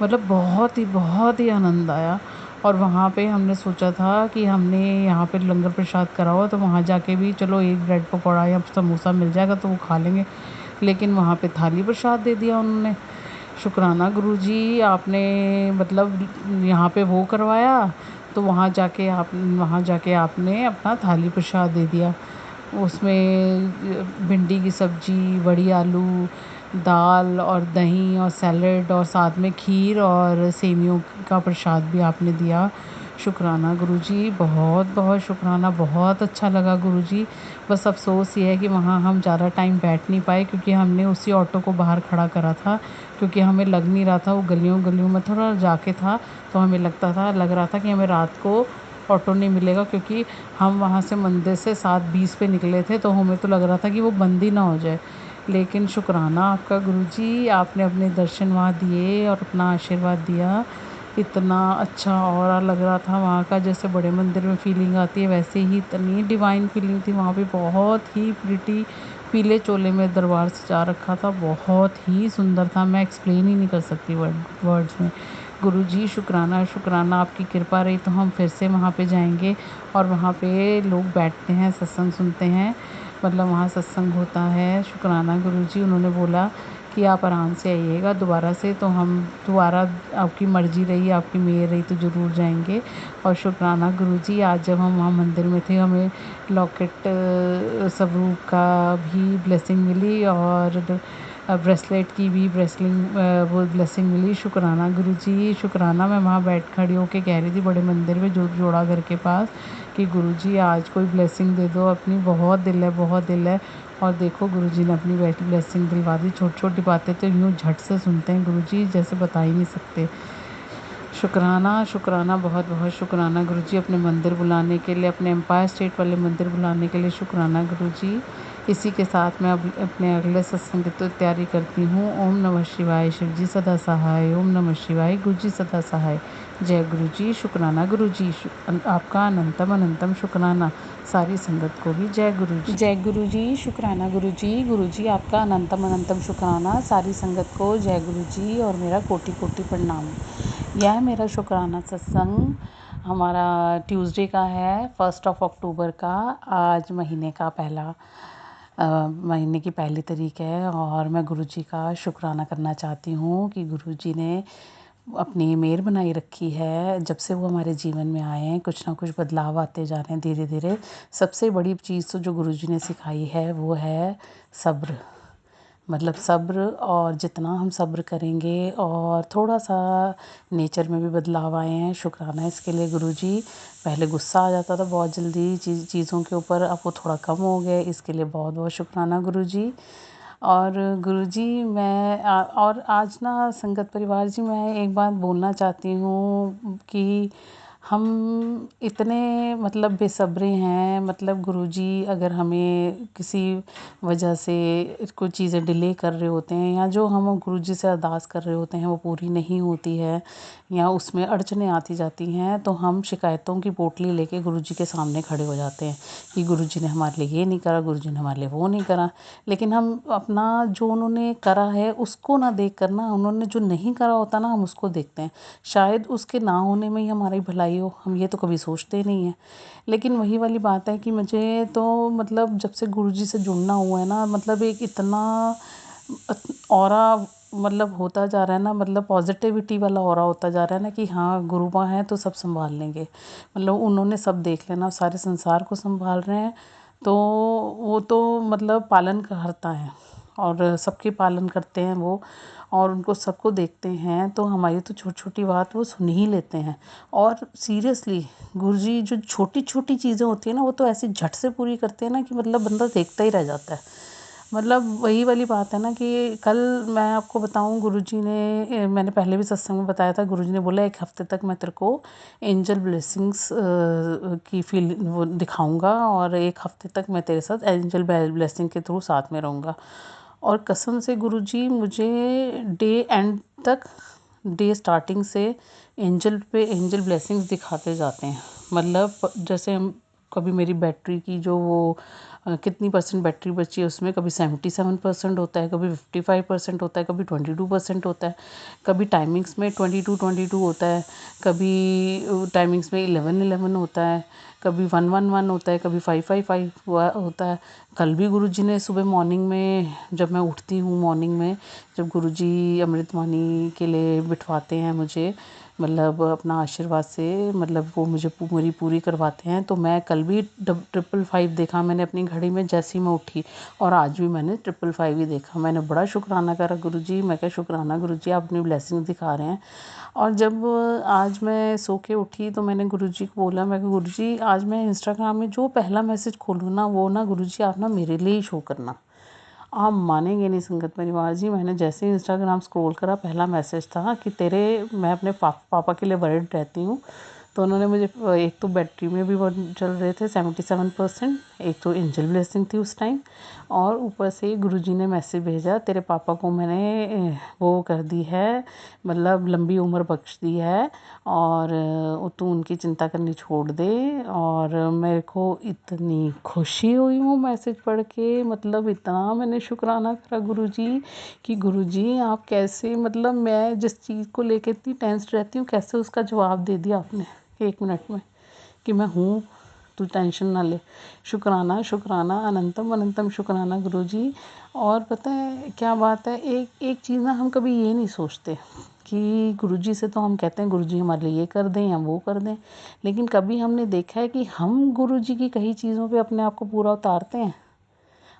मतलब बहुत ही आनंद आया। और वहाँ पे हमने सोचा था कि हमने यहाँ पे लंगर प्रसाद करा हो तो वहाँ जाके भी चलो एक ब्रेड पकौड़ा या समोसा मिल जाएगा तो वो खा लेंगे, लेकिन वहाँ पे थाली प्रसाद दे दिया उन्होंने। शुक्राना गुरुजी, आपने मतलब यहाँ पे वो करवाया तो वहाँ जाके आपने अपना थाली प्रसाद दे दिया। उसमें भिंडी की सब्जी, बड़ी आलू, दाल और दही और सैलेड और साथ में खीर और सेवियों का प्रसाद भी आपने दिया। शुक्राना गुरुजी, बहुत बहुत शुक्राना, बहुत अच्छा लगा गुरुजी। बस अफ़सोस ये है कि वहाँ हम ज़्यादा टाइम बैठ नहीं पाए, क्योंकि हमने उसी ऑटो को बाहर खड़ा करा था, क्योंकि हमें लग नहीं रहा था, वो गलियों गलियों में थोड़ा जाके था, तो हमें लग रहा था कि हमें रात को ऑटो नहीं मिलेगा, क्योंकि हम वहाँ से मंदिर से 7:20 पे निकले थे, तो हमें तो लग रहा था कि वो बंद ही ना हो जाए। लेकिन शुक्राना आपका गुरुजी, आपने अपने दर्शन वहाँ दिए और अपना आशीर्वाद दिया। इतना अच्छा ऑरा लग रहा था वहाँ का, जैसे बड़े मंदिर में फीलिंग आती है वैसे ही इतनी डिवाइन फीलिंग थी वहाँ पे। बहुत ही प्रिटी पीले चोले में दरबार सजा रखा था, बहुत ही सुंदर था, मैं एक्सप्लेन ही नहीं कर सकती वर्ड्स में। गुरुजी शुक्राना शुक्राना, आपकी कृपा रही तो हम फिर से वहाँ पे जाएंगे, और वहाँ पे लोग बैठते हैं, सत्संग सुनते हैं, मतलब वहाँ सत्संग होता है। शुक्राना गुरुजी, उन्होंने बोला कि आप आराम से आइएगा दोबारा से, तो हम दोबारा, आपकी मर्ज़ी रही, आपकी मेहर रही तो ज़रूर जाएंगे। और शुक्राना गुरुजी, आज जब हम वहाँ मंदिर में थे, हमें लॉकेट स्वरूप का भी ब्लेसिंग मिली, और ब्रेसलेट की भी वो ब्लेसिंग मिली। शुक्राना गुरुजी शुक्राना। मैं वहाँ खड़ी होके कह रही थी बड़े मंदिर में, जोड़ा घर के पास, कि गुरुजी आज कोई ब्लेसिंग दे दो अपनी, बहुत दिल है, बहुत दिल है। और देखो गुरुजी ने अपनी बेटी ब्लेसिंग दिलवा दी। छोटी छोटी बातें तो यूँ झट से सुनते हैं गुरुजी, जैसे बता ही नहीं सकते। शुक्राना शुक्राना, बहुत बहुत शुक्राना गुरुजी, अपने मंदिर बुलाने के लिए, अपने एम्पायर स्टेट वाले मंदिर बुलाने के लिए शुक्राना गुरुजी। इसी के साथ मैं अब अपने अगले सत्संग की तो तैयारी करती हूँ। ओम नमः शिवाय, शिव जी सदा सहाय। ओम नमः शिवाय, गुरु जी सदा सहाय। जय गुरुजी, शुक्राना गुरुजी, आपका अनंतम अनंतम शुक्राना। सारी संगत को भी जय गुरुजी। जय गुरुजी, शुक्राना गुरुजी, गुरुजी आपका अनंतम अनंतम शुक्राना। सारी संगत को जय गुरुजी और मेरा कोटि कोटि प्रणाम। यह मेरा शुक्राना सत्संग हमारा ट्यूसडे का है, 1 अक्टूबर का। आज महीने की पहली तारीख है, और मैं गुरुजी का शुक्राना करना चाहती हूँ कि गुरुजी ने अपनी मेहर बनाई रखी है। जब से वो हमारे जीवन में आए हैं, कुछ ना कुछ बदलाव आते जा रहे हैं धीरे धीरे। सबसे बड़ी चीज़ तो जो गुरुजी ने सिखाई है वो है सब्र, मतलब सब्र। और जितना हम सब्र करेंगे, और थोड़ा सा नेचर में भी बदलाव आए हैं, शुक्राना इसके लिए गुरुजी। पहले गुस्सा आ जाता था बहुत जल्दी चीज़ों के ऊपर, अब वो थोड़ा कम हो गया, इसके लिए बहुत बहुत शुक्राना गुरुजी। और गुरुजी और आज ना संगत परिवार जी, मैं एक बात बोलना चाहती हूँ कि हम इतने मतलब बेसब्रे हैं, मतलब गुरुजी अगर हमें किसी वजह से कुछ चीज़ें डिले कर रहे होते हैं, या जो हम गुरुजी से अरदास कर रहे होते हैं वो पूरी नहीं होती है, या उसमें अड़चनें आती जाती हैं, तो हम शिकायतों की पोटली लेके गुरुजी के सामने खड़े हो जाते हैं कि गुरुजी ने हमारे लिए ये नहीं करा, गुरुजी ने हमारे लिए वो नहीं करा। लेकिन हम अपना जो उन्होंने करा है उसको ना देख कर ना, उन्होंने जो नहीं करा होता ना, हम उसको देखते हैं। शायद उसके ना होने में ही हमारी भलाई हो, हम ये तो कभी सोचते ही नहीं हैं। लेकिन वही वाली बात है कि मुझे तो मतलब जब से गुरुजी से जुड़ना हुआ है ना, मतलब एक इतना ऑरा मतलब होता जा रहा है ना, मतलब पॉजिटिविटी वाला ऑरा होता जा रहा है ना, कि हाँ गुरु माँ हैं तो सब संभाल लेंगे, मतलब उन्होंने सब देख लेना, सारे संसार को संभाल रहे हैं, तो वो तो मतलब पालन करता है, और सबके पालन करते हैं वो, और उनको सबको देखते हैं, तो हमारी तो छोटी छोटी बात वो सुन ही लेते हैं। और सीरियसली गुरुजी जो छोटी छोटी चीज़ें होती हैं ना, वो तो ऐसे झट से पूरी करते हैं ना कि मतलब बंदा देखता ही रह जाता है। मतलब वही वाली बात है ना कि कल मैं आपको बताऊं, गुरुजी ने, मैंने पहले भी सत्संग में बताया था, गुरुजी ने बोला 1 हफ्ते तक मैं तेरे को एंजल ब्लेसिंग्स की फील वो दिखाऊंगा, और 1 हफ्ते तक मैं तेरे साथ एंजल ब्लेसिंग के थ्रू साथ में रहूँगा। और कसम से गुरुजी मुझे डे एंड तक, डे स्टार्टिंग से एंजल ब्लेसिंग्स दिखाते जाते हैं। मतलब जैसे हम कभी मेरी बैटरी की जो वो कितनी परसेंट बैटरी बची है, उसमें कभी 77% होता है, कभी 55% होता है, कभी 22% होता है, कभी टाइमिंग्स में 22 होता है, कभी टाइमिंग्स में 11 होता है, कभी 111 होता है, कभी 555 होता है, कल भी गुरुजी ने सुबह मॉर्निंग में जब मैं उठती हूँ मॉर्निंग में, जब गुरुजी अमृतवाणी के लिए बिठवाते हैं मुझे, मतलब अपना आशीर्वाद से, मतलब वो मुझे मेरी पूरी करवाते हैं, तो मैं कल भी 555 देखा मैंने अपनी घड़ी में जैसे ही मैं उठी, और आज भी मैंने 555 ही देखा। मैंने बड़ा शुक्राना करा गुरुजी, मैं क्या शुक्राना गुरुजी, आप अपनी ब्लेसिंग दिखा रहे हैं। और जब आज मैं सो के उठी तो मैंने गुरुजी को बोला, मैं कहा गुरुजी आज मैं इंस्टाग्राम में जो पहला मैसेज खोलूँ ना, वो ना गुरुजी आप ना मेरे लिए ही शो करना। आप मानेंगे नहीं संगत परिवार जी, मैंने जैसे ही इंस्टाग्राम स्क्रॉल करा, पहला मैसेज था कि मैं अपने पापा के लिए वर्ried रहती हूँ। तो उन्होंने मुझे एक तो बैटरी में भी वो चल रहे थे 77%, एक तो एंजल ब्लेसिंग थी उस टाइम, और ऊपर से गुरुजी ने मैसेज भेजा, तेरे पापा को मैंने वो कर दी है, मतलब लंबी उम्र बख्श दी है, और तू उनकी चिंता करनी छोड़ दे। और मेरे को इतनी खुशी हुई वो मैसेज पढ़ के, मतलब इतना मैंने शुक्राना करा गुरुजी कि गुरुजी आप कैसे, मतलब मैं जिस चीज़ को लेकर इतनी टेंस रहती हूँ, कैसे उसका जवाब दे दिया आपने 1 मिनट में कि मैं हूँ, तू टेंशन ना ले। शुक्राना शुक्राना अनंतम अनंतम शुक्राना गुरुजी। और पता है क्या बात है, एक चीज़ ना हम कभी ये नहीं सोचते कि गुरुजी से तो हम कहते हैं गुरुजी हमारे लिए ये कर दें या वो कर दें, लेकिन कभी हमने देखा है कि हम गुरुजी की कई चीज़ों पे अपने आप को पूरा उतारते हैं।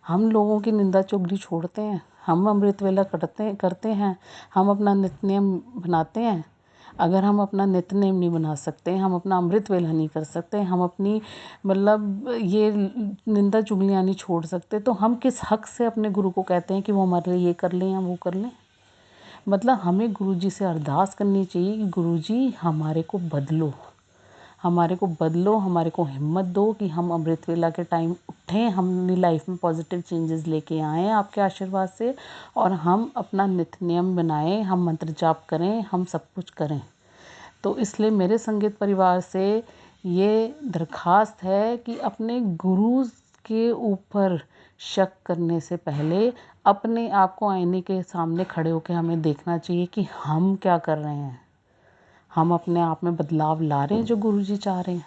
हम लोगों की निंदा चुगली छोड़ते हैं, हम अमृत वेला करते हैं, हम अपना नित्य नियम बनाते हैं। अगर हम अपना नित्य नेम नहीं बना सकते, हम अपना अमृत वेला नहीं कर सकते, हम अपनी मतलब ये निंदा चुगलियाँ नहीं छोड़ सकते, तो हम किस हक से अपने गुरु को कहते हैं कि वो हमारे लिए ये कर लें या वो कर लें। मतलब हमें गुरुजी से अरदास करनी चाहिए कि गुरुजी हमारे को बदलो, हमारे को बदलो, हमारे को हिम्मत दो कि हम अमृत वेला के टाइम उठें, हम अपनी लाइफ में पॉजिटिव चेंजेस लेके आएँ आपके आशीर्वाद से, और हम अपना नित्य नियम बनाएं, हम मंत्र जाप करें, हम सब कुछ करें। तो इसलिए मेरे संगीत परिवार से ये दरख्वास्त है कि अपने गुरु के ऊपर शक करने से पहले अपने आप को आईने के सामने खड़े होकर हमें देखना चाहिए कि हम क्या कर रहे हैं, हम अपने आप में बदलाव ला रहे हैं जो गुरुजी चाह रहे हैं।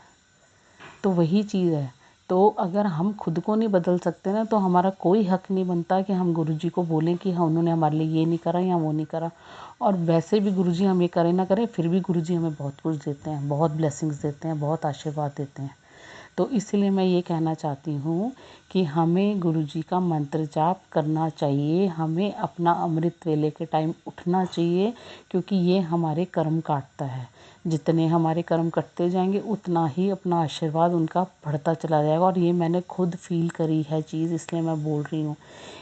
तो वही चीज़ है। तो अगर हम खुद को नहीं बदल सकते ना, तो हमारा कोई हक नहीं बनता कि हम गुरुजी को बोलें कि हाँ उन्होंने हमारे लिए ये नहीं करा या वो नहीं करा। और वैसे भी गुरुजी हम ये करें ना करें, फिर भी गुरुजी हमें बहुत कुछ देते हैं, बहुत ब्लेसिंग्स देते हैं, बहुत आशीर्वाद देते हैं। तो इसलिए मैं ये कहना चाहती हूँ कि हमें गुरुजी का मंत्र जाप करना चाहिए, हमें अपना अमृत वेले के टाइम उठना चाहिए, क्योंकि ये हमारे कर्म काटता है। जितने हमारे कर्म कटते जाएंगे उतना ही अपना आशीर्वाद उनका बढ़ता चला जाएगा। और ये मैंने खुद फील करी है चीज़, इसलिए मैं बोल रही हूँ।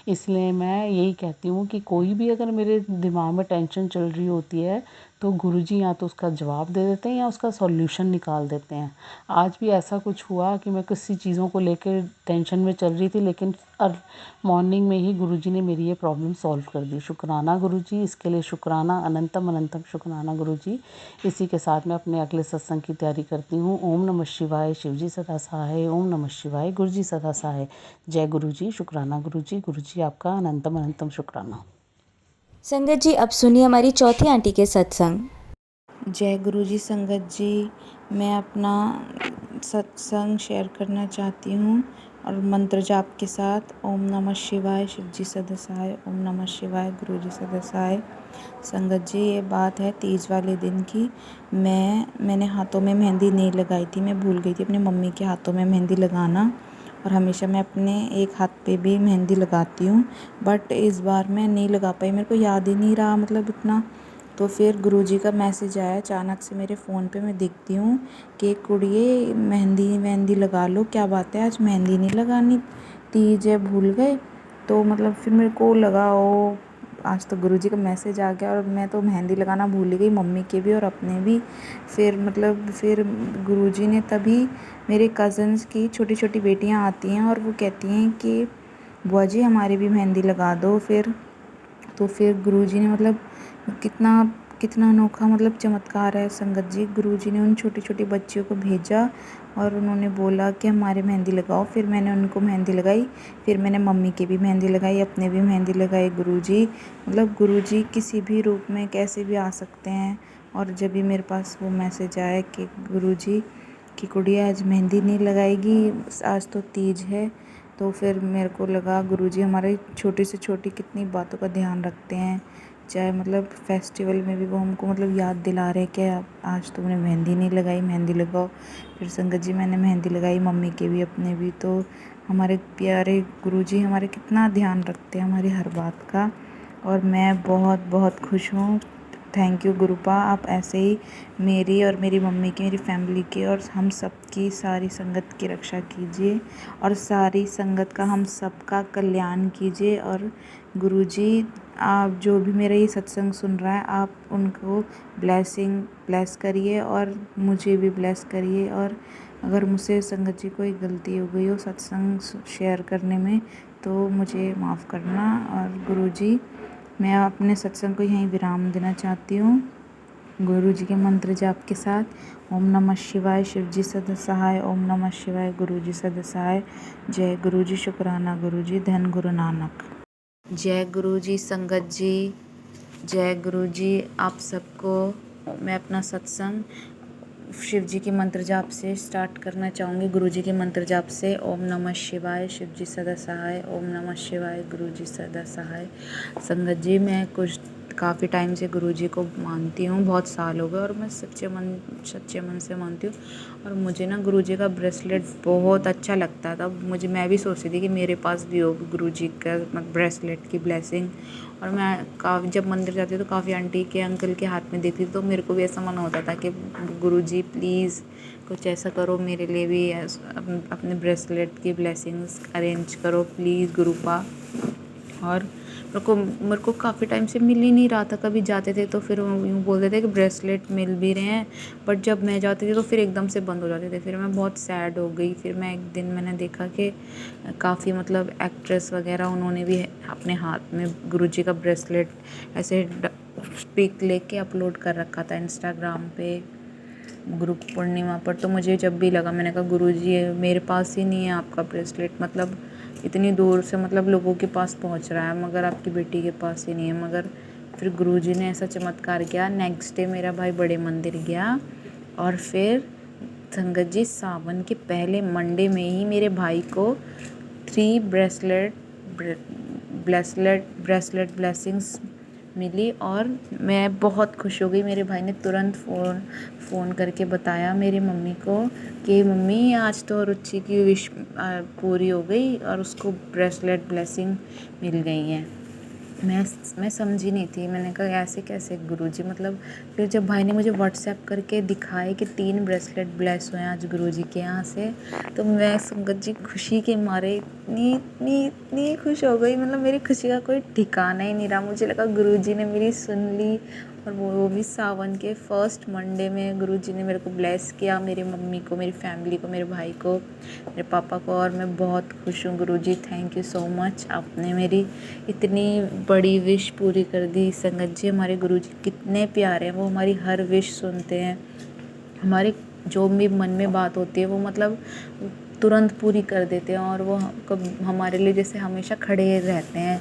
इसलिए मैं यही कहती हूँ कि कोई भी अगर मेरे दिमाग में टेंशन चल रही होती है, तो गुरुजी या तो उसका जवाब दे देते हैं या उसका सॉल्यूशन निकाल देते हैं। आज भी ऐसा कुछ हुआ कि मैं किसी चीज़ों को लेकर टेंशन में चल रही थी, लेकिन मॉर्निंग में ही गुरुजी ने मेरी ये प्रॉब्लम सॉल्व कर दी। शुक्राना गुरुजी, इसके लिए शुक्राना अनंतम अनंतम शुक्राना गुरुजी। इसी के साथ मैं अपने अगले सत्संग की तैयारी करती हूँ। ओम नमः शिवाय, शिवजी सदा सहाय। ओम नमः शिवाय, गुरुजी सदा सहाय। जय गुरुजी, शुक्राना गुरुजी। गुरुजी आपका अनंतम अनंतम शुक्राना। संगत जी, अब सुनिए हमारी चौथी आंटी के सत्संग। जय गुरु जी। संगत जी, मैं अपना सत्संग शेयर करना चाहती हूँ और मंत्र जाप के साथ। ओम नमः शिवाय, शिव जी सदा सहाय। ओम नमः शिवाय, गुरु जी सदा सहाय। संगत जी, ये बात है तीज वाले दिन की। मैंने हाथों में मेहंदी नहीं लगाई थी, मैं भूल गई थी अपने मम्मी के हाथों में मेहंदी लगाना, और हमेशा मैं अपने एक हाथ पे भी मेहंदी लगाती हूँ, बट इस बार मैं नहीं लगा पाई, मेरे को याद ही नहीं रहा मतलब इतना। तो फिर गुरुजी का मैसेज आया अचानक से मेरे फ़ोन पे। मैं देखती हूँ कि कुड़िए मेहंदी लगा लो, क्या बात है आज मेहंदी नहीं लगानी, तीज है भूल गए। तो मतलब फिर मेरे को लगा ओ आज तो गुरुजी का मैसेज आ गया, और मैं तो मेहंदी लगाना भूल ही गई, मम्मी के भी और अपने भी। फिर गुरुजी ने तभी, मेरे कज़न्स की छोटी छोटी बेटियाँ आती हैं और वो कहती हैं कि बुआ जी हमारी भी मेहंदी लगा दो। फिर गुरुजी ने मतलब कितना अनोखा मतलब चमत्कार है संगत जी। गुरुजी ने उन छोटी छोटी बच्चियों को भेजा और उन्होंने बोला कि हमारे मेहंदी लगाओ। फिर मैंने उनको मेहंदी लगाई, फिर मैंने मम्मी की भी मेहंदी लगाई, अपने भी मेहंदी लगाई। गुरुजी मतलब गुरुजी किसी भी रूप में कैसे भी आ सकते हैं। और जब भी मेरे पास वो मैसेज आया कि गुरुजी की कुड़िया आज मेहंदी नहीं लगाएगी, आज तो तीज है, तो फिर मेरे को लगा गुरुजी हमारे छोटी से छोटी कितनी बातों का ध्यान रखते हैं, चाहे मतलब फेस्टिवल में भी वो हमको मतलब याद दिला रहे हैं कि आज तुमने मेहंदी नहीं लगाई, मेहंदी लगाओ। फिर संगत जी मैंने मेहंदी लगाई, मम्मी के भी अपने भी। तो हमारे प्यारे गुरुजी हमारे कितना ध्यान रखते हैं हमारी हर बात का, और मैं बहुत बहुत खुश हूँ। थैंक यू गुरुपा, आप ऐसे ही मेरी और मेरी मम्मी की, मेरी फैमिली की और हम सब की सारी संगत की रक्षा कीजिए, और सारी संगत का हम सबका कल्याण कीजिए। और गुरुजी आप जो भी मेरा ये सत्संग सुन रहा है, आप उनको ब्लेस करिए और मुझे भी ब्लेस करिए। और अगर मुझसे संगत जी कोई गलती हो गई हो सत्संग शेयर करने में तो मुझे माफ़ करना। और गुरुजी मैं अपने सत्संग को यहीं विराम देना चाहती हूँ गुरुजी के मंत्र जाप के साथ। ओम नमः शिवाय, शिव जी सदा सहाय। ओम नमः शिवाय, गुरु जी सदा सहाय। जय गुरु जी, शुक्राना गुरु जी, धन गुरु नानक। जय गुरु जी, संगत जी, जय गुरु जी। आप सबको मैं अपना सत्संग शिव जी के मंत्र जाप से स्टार्ट करना चाहूँगी, गुरु जी के मंत्र जाप से। ओम नमः शिवाय, शिव जी सदा सहाय। ओम नमः शिवाय, गुरु जी सदा सहाय। संगत जी मैं काफ़ी टाइम से गुरु जी को मानती हूँ, बहुत साल हो गए, और मैं सच्चे मन से मानती हूँ। और मुझे ना गुरु जी का ब्रेसलेट बहुत अच्छा लगता था। मैं भी सोचती थी कि मेरे पास भी हो गुरु जी का ब्रेसलेट की ब्लेसिंग। और मैं काफ़ी जब मंदिर जाती तो काफ़ी आंटी के अंकल के हाथ में देखती तो मेरे को भी ऐसा मन होता था कि गुरुजी प्लीज़ कुछ ऐसा करो मेरे लिए भी, अपने ब्रेसलेट की ब्लेसिंग्स अरेंज करो प्लीज़ गुरुपा। और मेरे को काफ़ी टाइम से मिल ही नहीं रहा था। कभी जाते थे तो फिर यूँ बोलते थे कि ब्रेसलेट मिल भी रहे हैं, बट जब मैं जाती थी तो फिर एकदम से बंद हो जाते थे। फिर मैं बहुत सैड हो गई। फिर मैं एक दिन मैंने देखा कि काफ़ी मतलब एक्ट्रेस वगैरह उन्होंने भी अपने हाथ में गुरुजी का ब्रेसलेट ऐसे पिक लेके अपलोड कर रखा था इंस्टाग्राम पे गुरु पूर्णिमा पर। तो मुझे जब भी लगा मैंने कहा गुरुजी मेरे पास ही नहीं है आपका ब्रेसलेट, मतलब इतनी दूर से मतलब लोगों के पास पहुंच रहा है मगर आपकी बेटी के पास ही नहीं है। मगर फिर गुरुजी ने ऐसा चमत्कार किया, नेक्स्ट डे मेरा भाई बड़े मंदिर गया और फिर संगत जी सावन के पहले मंडे में ही मेरे भाई को 3 ब्रेसलेट ब्लेसिंग्स मिली। और मैं बहुत खुश हो गई। मेरे भाई ने तुरंत फ़ोन करके बताया मेरी मम्मी को कि मम्मी आज तो रुचि की विश पूरी हो गई और उसको ब्रेसलेट ब्लेसिंग मिल गई है। मैं समझी नहीं थी, मैंने कहा ऐसे कैसे गुरुजी, मतलब फिर जब भाई ने मुझे व्हाट्सएप करके दिखाए कि 3 ब्रेसलेट ब्लेस हुए हैं आज गुरुजी के यहाँ से, तो मैं संगत जी खुशी के मारे इतनी खुश हो गई, मतलब मेरी खुशी का कोई ठिकाना ही नहीं रहा। मुझे लगा गुरुजी ने मेरी सुन ली, और वो भी सावन के फर्स्ट मंडे में गुरुजी ने मेरे को ब्लेस किया, मेरी मम्मी को, मेरी फैमिली को, मेरे भाई को, मेरे पापा को। और मैं बहुत खुश हूँ गुरुजी, थैंक यू सो मच, आपने मेरी इतनी बड़ी विश पूरी कर दी। संगत जी हमारे गुरुजी कितने प्यारे हैं, वो हमारी हर विश सुनते हैं। हमारे जो भी मन में बात होती है वो मतलब तुरंत पूरी कर देते हैं, और वो हमारे लिए जैसे हमेशा खड़े रहते हैं।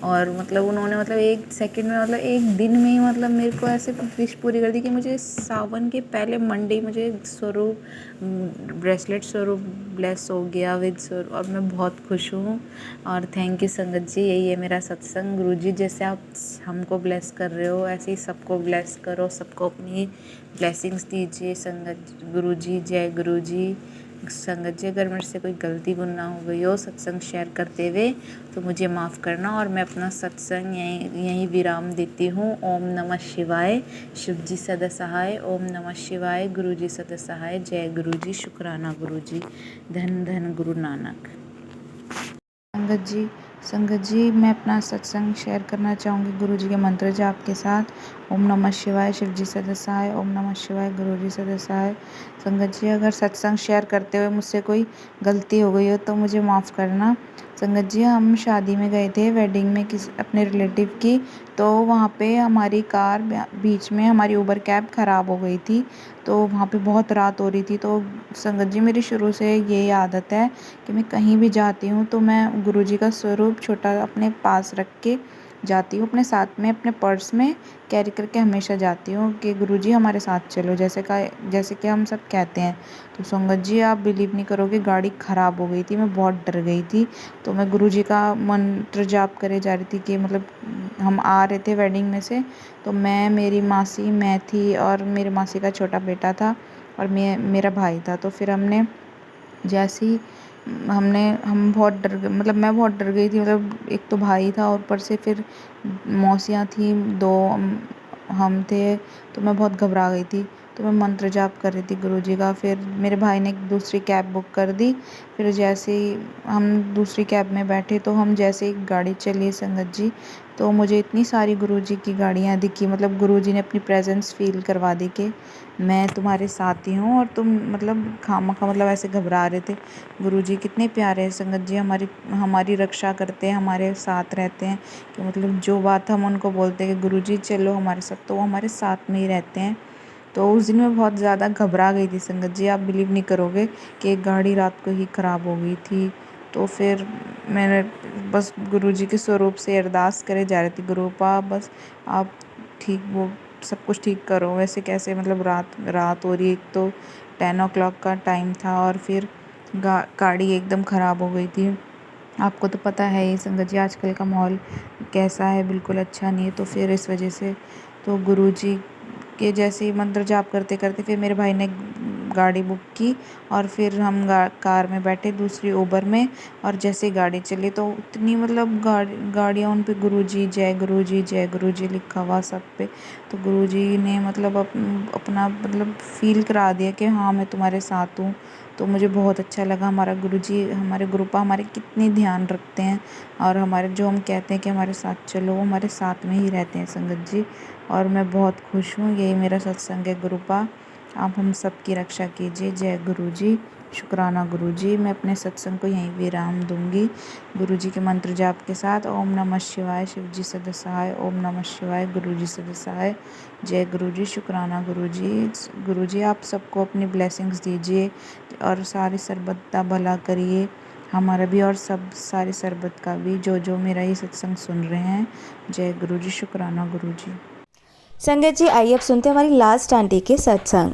और मतलब उन्होंने मतलब 1 सेकंड में, मतलब 1 दिन में ही मतलब मेरे को ऐसे विश पूरी कर दी कि मुझे सावन के पहले मंडे मुझे ब्रेसलेट स्वरूप ब्लेस हो गया विद स्वरूप, और मैं बहुत खुश हूँ। और थैंक यू संगत जी, यही है मेरा सत्संग। गुरुजी जैसे आप हमको ब्लेस कर रहे हो ऐसे ही सबको ब्लेस करो, सबको अपनी ब्लेसिंग्स दीजिए। संगत गुरुजी, जय गुरुजी। संगत जी अगर मेरे से कोई गलती गुनाह हो गई हो सत्संग शेयर करते हुए तो मुझे माफ़ करना, और मैं अपना सत्संग यहीं विराम देती हूँ। ओम नमः शिवाय, शिव जी सदा सहाय। ओम नमः शिवाय, गुरु जी सदा सहाय। जय गुरु जी, शुक्राना गुरु जी, धन धन गुरु नानक। संगत जी मैं अपना सत्संग शेयर करना चाहूँगी गुरु जी के मंत्र जाप के साथ। ओम नमः शिवाय, शिव जी सदा सहाय। ओम नमः शिवाय, गुरु जी सदा सहाय। संगत जी अगर सत्संग शेयर करते हुए मुझसे कोई गलती हो गई हो तो मुझे माफ़ करना। संगत जी हम शादी में गए थे, वेडिंग में अपने रिलेटिव की, तो वहाँ पे हमारी कार बीच में, हमारी उबर कैब ख़राब हो गई थी, तो वहाँ पे बहुत रात हो रही थी। तो संगत जी मेरी शुरू से ये आदत है कि मैं कहीं भी जाती हूँ तो मैं गुरुजी का स्वरूप छोटा अपने पास रख के जाती हूँ अपने साथ में, अपने पर्स में कैरी करके हमेशा जाती हूँ कि गुरुजी हमारे साथ चलो, जैसे कि हम सब कहते हैं। तो संगत जी आप बिलीव नहीं करोगे, गाड़ी ख़राब हो गई थी, मैं बहुत डर गई थी। तो मैं गुरुजी का मंत्र जाप करे जा रही थी कि मतलब हम आ रहे थे वेडिंग में से, तो मैं, मेरी मासी, मैं थी और मेरी मासी का छोटा बेटा था और मेरा भाई था। तो फिर हमने जैसे ही हम बहुत डर गए, मतलब मैं बहुत डर गई थी। मतलब एक तो भाई था और ऊपर से फिर मौसियाँ थी दो, हम थे, तो मैं बहुत घबरा गई थी। तो मैं मंत्र जाप कर रही थी गुरुजी का। फिर मेरे भाई ने एक दूसरी कैब बुक कर दी। फिर जैसे ही हम दूसरी कैब में बैठे तो हम जैसे ही गाड़ी चली संगत जी, तो मुझे इतनी सारी गुरुजी की गाड़ियाँ दिखी। मतलब गुरुजी ने अपनी प्रेजेंस फील करवा दी कि मैं तुम्हारे साथ ही हूँ और तुम मतलब खामखा मतलब ऐसे घबरा रहे थे। गुरुजी कितने प्यारे हैं संगत जी, हमारी हमारी रक्षा करते हैं, हमारे साथ रहते हैं। कि मतलब जो बात हम उनको बोलते हैं कि गुरुजी चलो हमारे साथ, तो वो हमारे साथ में ही रहते हैं। तो उस दिन मैं बहुत ज़्यादा घबरा गई थी संगत जी, आप बिलीव नहीं करोगे कि एक गाड़ी रात को ही ख़राब हो गई थी। तो फिर मैंने बस गुरुजी के स्वरूप से अरदास करे जा रही थी, गुरुपा बस आप ठीक वो सब कुछ ठीक करो। वैसे कैसे मतलब रात हो रही, एक तो 10 o'clock का टाइम था और फिर गाड़ी एकदम ख़राब हो गई थी। आपको तो पता है ही संगत जी आजकल का माहौल कैसा है, बिल्कुल अच्छा नहीं है। तो फिर इस वजह से तो गुरुजी के जैसे ही मंत्र जाप करते करते फिर मेरे भाई ने गाड़ी बुक की और फिर हम कार में बैठे दूसरी उबर में। और जैसे ही गाड़ी चली तो उतनी मतलब गाड़ियाँ उन पे गुरुजी जय गुरुजी लिखा हुआ सब पे। तो गुरुजी ने मतलब अपना मतलब फील करा दिया कि हाँ मैं तुम्हारे साथ हूँ। तो मुझे बहुत अच्छा लगा। हमारा गुरुजी, हमारे गुरुपा हमारे कितने ध्यान रखते हैं और हमारे जो हम कहते हैं कि हमारे साथ चलो, वो हमारे साथ में ही रहते हैं संगत जी। और मैं बहुत खुश हूँ, यही मेरा सत्संग है गुरुपा। आप हम सब की रक्षा कीजिए। जय गुरुजी, शुक्राना गुरुजी। मैं अपने सत्संग को यहीं विराम दूंगी गुरुजी के मंत्र जाप के साथ। ओम नमः शिवाय, शिवजी सदा सहाय। ओम नमः शिवाय, गुरुजी सदा सहाय। जय गुरुजी, शुक्राना गुरुजी। गुरुजी आप सबको अपनी ब्लेसिंग्स दीजिए और सारी सरबत का भला करिए, हमारा भी और सब सारी सरबत का भी, जो मेरा ये सत्संग सुन रहे हैं। जय गुरुजी, शुक्राना गुरुजी। संगत जी आइए अब सुनते हैं हमारी लास्ट आंटी के सत्संग।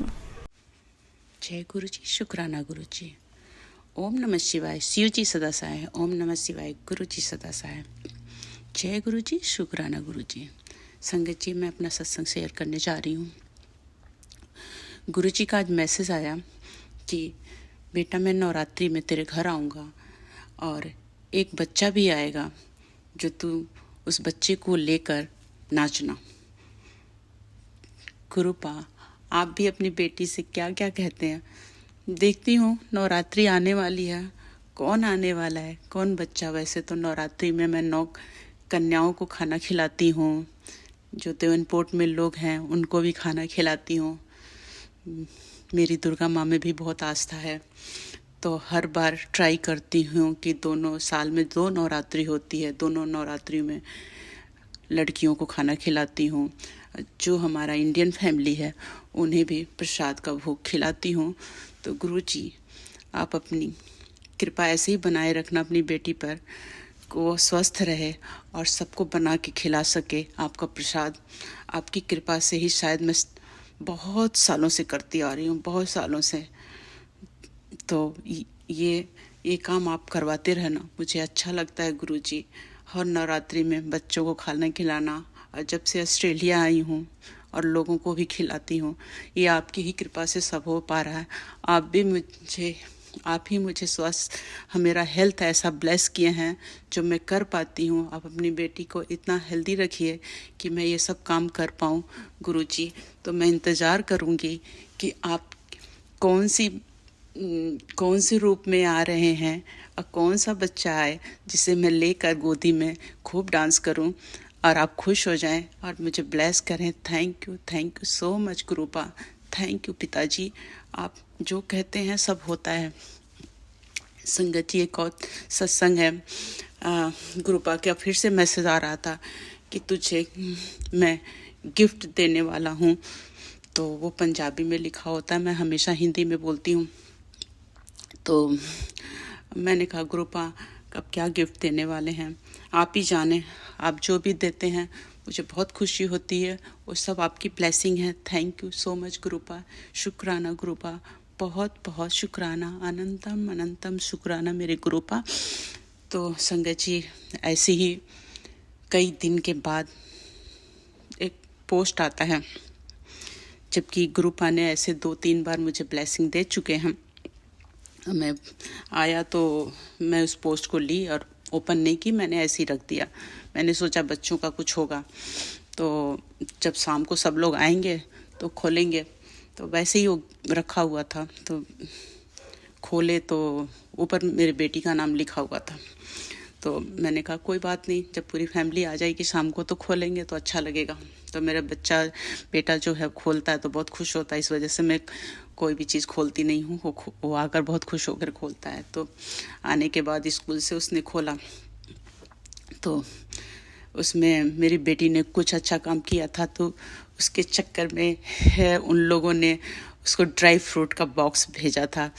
जय गुरु जी, शुक्राना गुरु जी। ओम नमः शिवाय, शिव जी सदा सहाय। ओम नमः शिवाय, गुरु जी सदा सहाय। जय गुरु जी, शुक्राना गुरु जी। संगत जी मैं अपना सत्संग शेयर करने जा रही हूँ। गुरु जी का आज मैसेज आया कि बेटा मैं नवरात्रि में तेरे घर आऊँगा और एक बच्चा भी आएगा जो तू उस बच्चे को लेकर नाचना। गुरुपा आप भी अपनी बेटी से क्या क्या कहते हैं। देखती हूँ नवरात्रि आने वाली है, कौन आने वाला है, कौन बच्चा। वैसे तो नवरात्रि में मैं 9 कन्याओं को खाना खिलाती हूँ, जो देवनपोट में लोग हैं उनको भी खाना खिलाती हूँ। मेरी दुर्गा माँ में भी बहुत आस्था है, तो हर बार ट्राई करती हूँ कि दोनों साल में 2 नवरात्रि होती है, दोनों नवरात्रि में लड़कियों को खाना खिलाती हूँ। जो हमारा इंडियन फैमिली है उन्हें भी प्रसाद का भोग खिलाती हूँ। तो गुरु जी आप अपनी कृपा ऐसे ही बनाए रखना अपनी बेटी पर, वो स्वस्थ रहे और सबको बना के खिला सके आपका प्रसाद। आपकी कृपा से ही शायद मैं बहुत सालों से करती आ रही हूँ, बहुत सालों से। तो ये काम आप करवाते रहना, मुझे अच्छा लगता है गुरु जी। हर नवरात्रि में बच्चों को खाना खिलाना, और जब से ऑस्ट्रेलिया आई हूँ और लोगों को भी खिलाती हूँ, ये आपकी ही कृपा से सब हो पा रहा है। आप ही मुझे स्वस्थ, मेरा हेल्थ ऐसा ब्लेस किए हैं जो मैं कर पाती हूँ। आप अपनी बेटी को इतना हेल्दी रखिए कि मैं ये सब काम कर पाऊँ गुरुजी। तो मैं इंतज़ार करूँगी कि आप कौन से रूप में आ रहे हैं और कौन सा बच्चा आए जिसे मैं लेकर गोदी में खूब डांस करूं और आप खुश हो जाएं और मुझे ब्लेस करें। थैंक यू सो मच गुरुपा। थैंक यू पिताजी, आप जो कहते हैं सब होता है। संगत जी एक और सत्संग है, गुरुपा का फिर से मैसेज आ रहा था कि तुझे मैं गिफ्ट देने वाला हूँ। तो वो पंजाबी में लिखा होता है, मैं हमेशा हिंदी में बोलती हूँ। तो मैंने कहा गुरुपा कब क्या गिफ्ट देने वाले हैं, आप ही जाने। आप जो भी देते हैं मुझे बहुत खुशी होती है, वो सब आपकी ब्लेसिंग है। थैंक यू सो मच गुरुपा, शुक्राना गुरुपा, बहुत बहुत शुक्राना, अनंतम अनंतम शुक्राना मेरे गुरुपा। तो संगत जी, ऐसे ही कई दिन के बाद एक पोस्ट आता है, जबकि गुरुपा ने ऐसे 2-3 बार मुझे ब्लेसिंग दे चुके हैं। मैं आया तो मैं उस पोस्ट को ली और ओपन नहीं की, मैंने ऐसे ही रख दिया। मैंने सोचा बच्चों का कुछ होगा, तो जब शाम को सब लोग आएंगे तो खोलेंगे। तो वैसे ही वो रखा हुआ था, तो खोले तो ऊपर मेरी बेटी का नाम लिखा हुआ था। तो मैंने कहा कोई बात नहीं, जब पूरी फैमिली आ जाएगी शाम को तो खोलेंगे तो अच्छा लगेगा। तो मेरा बेटा जो है खोलता है तो बहुत खुश होता है, इस वजह से मैं कोई भी चीज़ खोलती नहीं हूँ। वो आकर बहुत खुश होकर खोलता है। तो आने के बाद स्कूल से उसने खोला तो उसमें मेरी बेटी ने कुछ अच्छा काम किया था, तो उसके चक्कर में उन लोगों ने उसको ड्राई फ्रूट का बॉक्स भेजा था।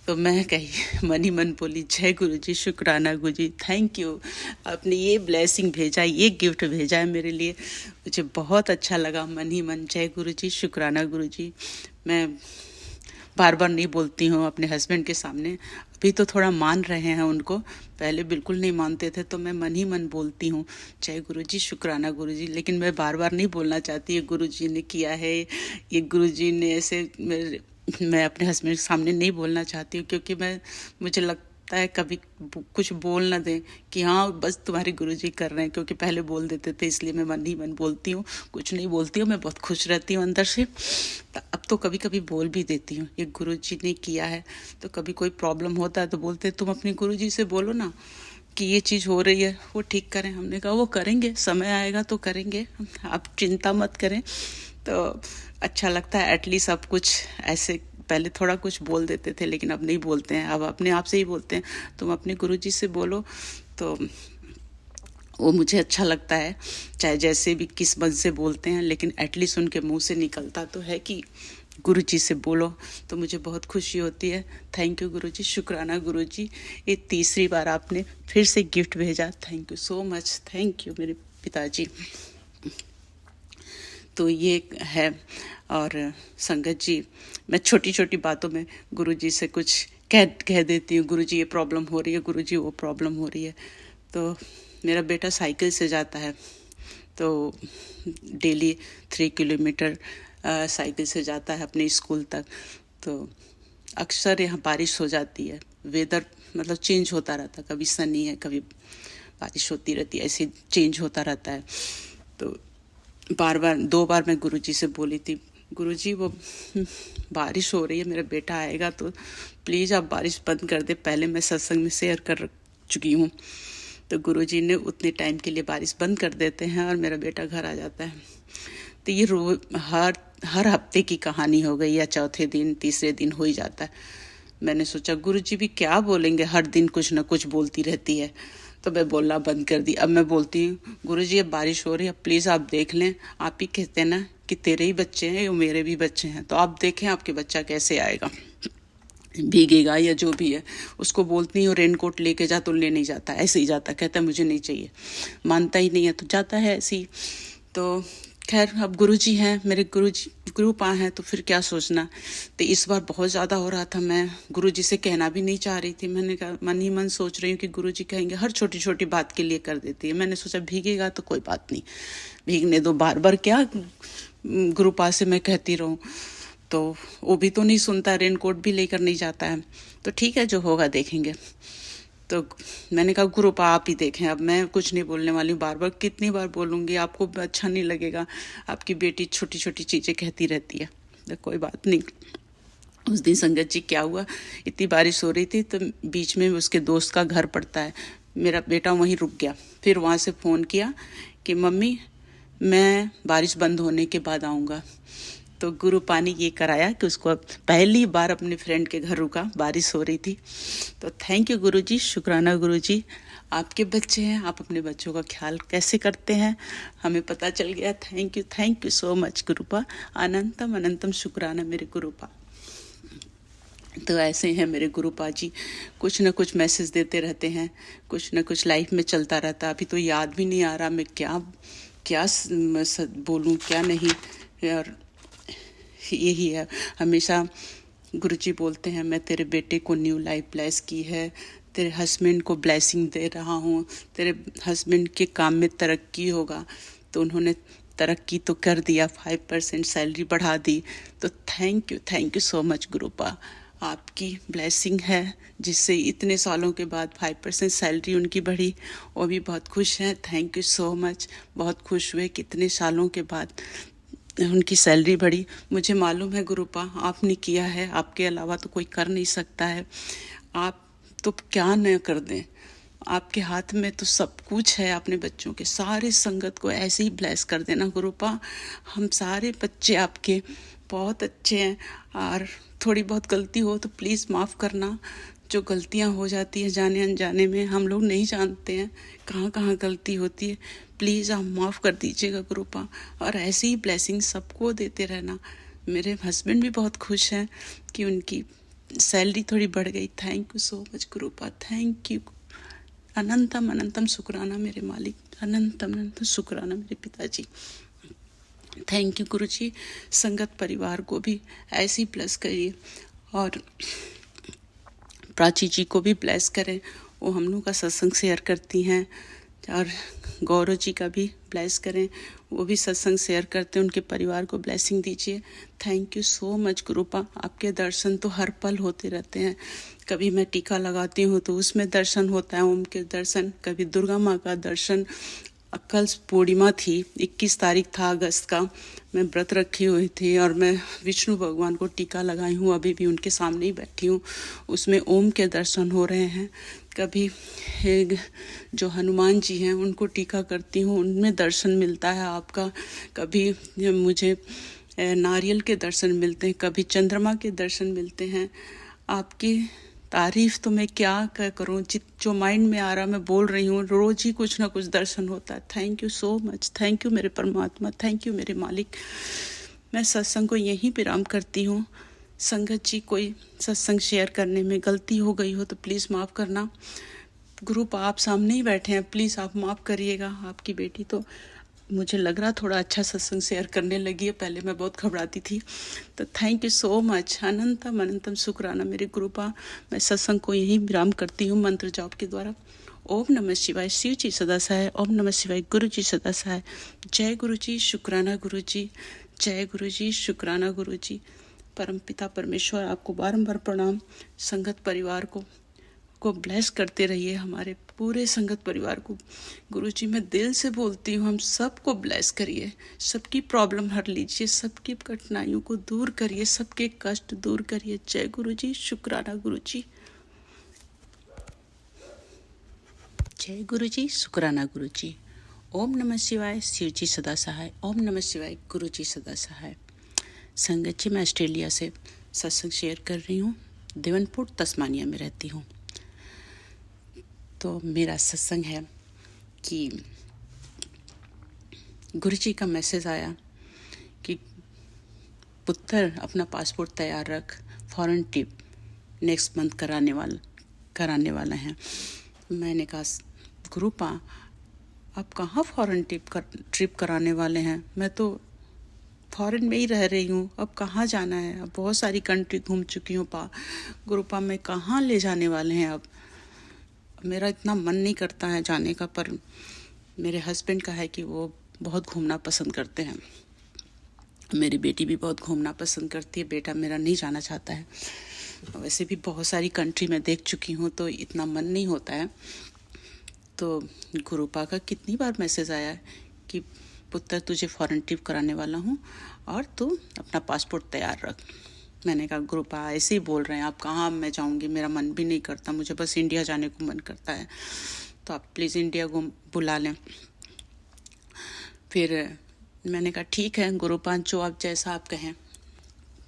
तो मैं कही मन ही मन बोली, जय गुरुजी, शुक्राना गुरुजी, थैंक यू, आपने ये ब्लेसिंग भेजा, ये गिफ्ट भेजा है मेरे लिए, मुझे बहुत अच्छा लगा। मन ही मन जय गुरुजी, शुक्राना गुरुजी। मैं बार बार नहीं बोलती हूँ अपने हस्बैंड के सामने, अभी तो थोड़ा मान रहे हैं उनको, पहले बिल्कुल नहीं मानते थे। तो मैं मन ही मन बोलती हूँ जय गुरुजी, शुक्राना गुरुजी, लेकिन मैं बार बार नहीं बोलना चाहती ये गुरुजी ने किया है, ये गुरुजी ने ऐसे। मैं अपने हस्बैंड के सामने नहीं बोलना चाहती हूँ, क्योंकि मुझे लगता है कभी कुछ बोल ना दें कि हाँ बस तुम्हारे गुरुजी कर रहे हैं, क्योंकि पहले बोल देते थे, इसलिए मैं मन ही मन बोलती हूँ, कुछ नहीं बोलती हूँ। मैं बहुत खुश रहती हूँ अंदर से। अब तो कभी कभी बोल भी देती हूँ, ये गुरुजी ने किया है। तो कभी कोई प्रॉब्लम होता है तो बोलते तुम अपने गुरुजी से बोलो ना कि ये चीज़ हो रही है, वो ठीक करें। हमने कहा वो करेंगे, समय आएगा तो करेंगे, आप चिंता मत करें। तो अच्छा लगता है एटलीस्ट सब कुछ ऐसे। पहले थोड़ा कुछ बोल देते थे, लेकिन अब नहीं बोलते हैं, अब अपने आप से ही बोलते हैं तुम अपने गुरुजी से बोलो। तो वो मुझे अच्छा लगता है, चाहे जैसे भी किस मन से बोलते हैं, लेकिन एटलीस्ट उनके मुंह से निकलता तो है कि गुरुजी से बोलो, तो मुझे बहुत खुशी होती है। थैंक यू गुरुजी, शुक्राना गुरुजी, ये तीसरी बार आपने फिर से गिफ्ट भेजा, thank you so much, thank you मेरे पिताजी। तो ये है। और संगत जी, मैं छोटी छोटी बातों में गुरुजी से कुछ कह देती हूँ, गुरुजी ये प्रॉब्लम हो रही है, गुरुजी वो प्रॉब्लम हो रही है। तो मेरा बेटा साइकिल से जाता है, तो डेली 3 किलोमीटर साइकिल से जाता है अपने स्कूल तक। तो अक्सर यहाँ बारिश हो जाती है, वेदर मतलब चेंज होता रहता है, कभी सनी है कभी बारिश होती रहती है, ऐसे चेंज होता रहता है। तो बार बार 2 बार मैं गुरुजी से बोली थी, गुरुजी वो बारिश हो रही है, मेरा बेटा आएगा तो प्लीज़ आप बारिश बंद कर दे, पहले मैं सत्संग में शेयर कर चुकी हूँ। तो गुरुजी ने उतने टाइम के लिए बारिश बंद कर देते हैं और मेरा बेटा घर आ जाता है। तो ये हर हफ्ते की कहानी हो गई, या चौथे दिन तीसरे दिन हो ही जाता है। मैंने सोचा गुरुजी भी क्या बोलेंगे, हर दिन कुछ ना कुछ बोलती रहती है, तो मैं बोलना बंद कर दी। अब मैं बोलती हूँ गुरुजी अब बारिश हो रही है, प्लीज़ आप देख लें, आप ही कहते हैं ना कि तेरे ही बच्चे हैं, वो मेरे भी बच्चे हैं, तो आप देखें आपके बच्चा कैसे आएगा, भीगेगा या जो भी है। उसको बोलती हूँ रेनकोट लेके जा, तो ले नहीं जाता, ऐसे ही जाता, कहता है मुझे नहीं चाहिए, मानता ही नहीं है, तो जाता है ऐसे ही। तो खैर अब गुरुजी हैं, मेरे गुरुपा हैं, तो फिर क्या सोचना। तो इस बार बहुत ज़्यादा हो रहा था, मैं गुरुजी से कहना भी नहीं चाह रही थी। मैंने कहा मन ही मन सोच रही हूँ कि गुरुजी कहेंगे, हर छोटी छोटी बात के लिए कर देती है। मैंने सोचा भीगेगा तो कोई बात नहीं, भीगने दो, बार बार क्या गुरुपा से मैं कहती रहूँ। तो वो भी तो नहीं सुनता, रेनकोट भी लेकर नहीं जाता है। तो ठीक है, जो होगा देखेंगे। तो मैंने कहा गुरुपा आप ही देखें, अब मैं कुछ नहीं बोलने वाली हूँ, बार बार कितनी बार बोलूँगी, आपको अच्छा नहीं लगेगा, आपकी बेटी छोटी छोटी चीज़ें कहती रहती है। तो कोई बात नहीं। उस दिन संगत जी क्या हुआ, इतनी बारिश हो रही थी, तो बीच में उसके दोस्त का घर पड़ता है, मेरा बेटा वहीं रुक गया। फिर वहाँ से फ़ोन किया कि मम्मी मैं बारिश बंद होने के बाद आऊँगा। तो गुरुपा ने ये कराया कि उसको पहली बार अपने फ्रेंड के घर रुका, बारिश हो रही थी। तो थैंक यू गुरुजी, शुक्राना गुरुजी, आपके बच्चे हैं, आप अपने बच्चों का ख्याल कैसे करते हैं हमें पता चल गया। थैंक यू सो मच गुरुपा, अनंतम अनंतम शुक्राना मेरे गुरुपा। तो ऐसे हैं मेरे गुरुपा जी, कुछ न कुछ मैसेज देते रहते हैं, कुछ न कुछ लाइफ में चलता रहता। अभी तो याद भी नहीं आ रहा मैं क्या क्या बोलूं क्या नहीं। और यही है, हमेशा गुरुजी बोलते हैं मैं तेरे बेटे को न्यू लाइफ ब्लेस की है, तेरे हस्बैंड को ब्लेसिंग दे रहा हूँ, तेरे हस्बैंड के काम में तरक्की होगा। तो उन्होंने तरक्की तो कर दिया, 5% सैलरी बढ़ा दी। तो थैंक यू सो मच गुरुपा, आपकी ब्लेसिंग है जिससे इतने सालों के बाद 5% सैलरी उनकी बढ़ी। वो भी बहुत खुश हैं, थैंक यू सो मच। बहुत खुश हुए कितने सालों के बाद उनकी सैलरी बढ़ी। मुझे मालूम है गुरुपा आपने किया है, आपके अलावा तो कोई कर नहीं सकता है। आप तो क्या न कर दें, आपके हाथ में तो सब कुछ है। अपने बच्चों के सारे संगत को ऐसे ही ब्लेस कर देना गुरुपा। हम सारे बच्चे आपके बहुत अच्छे हैं, और थोड़ी बहुत गलती हो तो प्लीज़ माफ़ करना। जो गलतियां हो जाती हैं जाने अनजाने में, हम लोग नहीं जानते हैं कहाँ कहाँ गलती होती है। प्लीज़ आप माफ़ कर दीजिएगा गुरुपा, और ऐसी ही ब्लेसिंग सबको देते रहना। मेरे हस्बैंड भी बहुत खुश हैं कि उनकी सैलरी थोड़ी बढ़ गई। थैंक यू सो मच गुरुपा, थैंक यू। अनंतम अनंतम शुक्राना मेरे मालिक, अनंतम अनंतम शुक्राना मेरे पिताजी। Thank you Guruji. संगत परिवार को भी ऐसे ही ब्लेस करिए, और प्राची जी को भी ब्लेस करें, वो हम लोग का सत्संग शेयर करती हैं। और गौरव जी का भी ब्लेस करें, वो भी सत्संग शेयर करते हैं, उनके परिवार को ब्लेसिंग दीजिए। थैंक यू सो मच गुरुपा, आपके दर्शन तो हर पल होते रहते हैं। कभी मैं टीका लगाती हूँ तो उसमें दर्शन होता है, उनके दर्शन, कभी दुर्गा माँ का दर्शन। कल पूर्णिमा थी, 21 तारीख था अगस्त का, मैं व्रत रखी हुई थी और मैं विष्णु भगवान को टीका लगाई हूँ, अभी भी उनके सामने ही बैठी हूँ। उसमें ओम के दर्शन हो रहे हैं। कभी जो हनुमान जी हैं उनको टीका करती हूँ, उनमें दर्शन मिलता है आपका। कभी मुझे नारियल के दर्शन मिलते हैं, कभी चंद्रमा के दर्शन मिलते हैं। आपकी तारीफ तो मैं क्या करूं, जो माइंड में आ रहा मैं बोल रही हूँ। रोज ही कुछ ना कुछ दर्शन होता है। Thank you so much, thank you मेरे परमात्मा, थैंक यू मेरे मालिक। मैं सत्संग को यहीं विराम करती हूँ। संगत जी, कोई सत्संग शेयर करने में गलती हो गई हो तो प्लीज़ माफ़ करना। ग्रुप आप सामने ही बैठे हैं, प्लीज़ आप माफ़ करिएगा। आपकी बेटी तो मुझे लग रहा थोड़ा अच्छा सत्संग शेयर करने लगी है, पहले मैं बहुत घबराती थी। तो थैंक यू सो मच, अनंतम अनंतम शुक्राना मेरे गुरुपा। मैं सत्संग को यहीं विराम करती हूँ मंत्र जाप के द्वारा। ओम नमः शिवाय, शिव जी सदा सहाय। ओम नमः शिवाय, गुरु जी सदा सहाय। जय गुरु जी, शुक्राना गुरु जी। जय गुरु जी, शुक्राना गुरु जी। परम पिता परमेश्वर आपको बारंबार प्रणाम। संगत परिवार को ब्लेस करते रहिए, हमारे पूरे संगत परिवार को। गुरुजी मैं दिल से बोलती हूँ, हम सबको ब्लेस करिए, सबकी प्रॉब्लम हर लीजिए, सबकी कठिनाइयों को दूर करिए, सबके कष्ट दूर करिए। जय गुरुजी, शुक्राना गुरुजी। जय गुरुजी, शुक्राना गुरुजी। ओम नमः शिवाय, शिव जी सदा सहाय। ओम नमः शिवाय, गुरु जी सदा सहाय। संगत जी, मैं ऑस्ट्रेलिया से सत्संग शेयर कर रही हूँ। देवनपुर तस्मानिया में रहती हूँ। तो मेरा सत्संग है कि गुरुजी का मैसेज आया कि पुत्र अपना पासपोर्ट तैयार रख, फॉरेन ट्रिप नेक्स्ट मंथ कराने वाला है। मैंने कहा गुरुपा आप कहाँ फॉरेन ट्रिप कराने वाले हैं? मैं तो फॉरेन में ही रह रही हूँ, अब कहाँ जाना है? अब बहुत सारी कंट्री घूम चुकी हूँ गुरुपा, मैं कहाँ ले जाने वाले हैं? अब मेरा इतना मन नहीं करता है जाने का, पर मेरे हस्बैंड का है कि वो बहुत घूमना पसंद करते हैं। मेरी बेटी भी बहुत घूमना पसंद करती है, बेटा मेरा नहीं जाना चाहता है। वैसे भी बहुत सारी कंट्री में देख चुकी हूँ तो इतना मन नहीं होता है। तो गुरुपा का कितनी बार मैसेज आया है कि पुत्र तुझे फॉरेन ट्रिप कराने वाला हूँ और तू अपना पासपोर्ट तैयार रख। मैंने कहा गुरुपा ऐसे ही बोल रहे हैं, आप कहाँ मैं जाऊँगी, मेरा मन भी नहीं करता, मुझे बस इंडिया जाने को मन करता है, तो आप प्लीज़ इंडिया को बुला लें। फिर मैंने कहा ठीक है गुरुपा, जो आप जैसा आप कहें,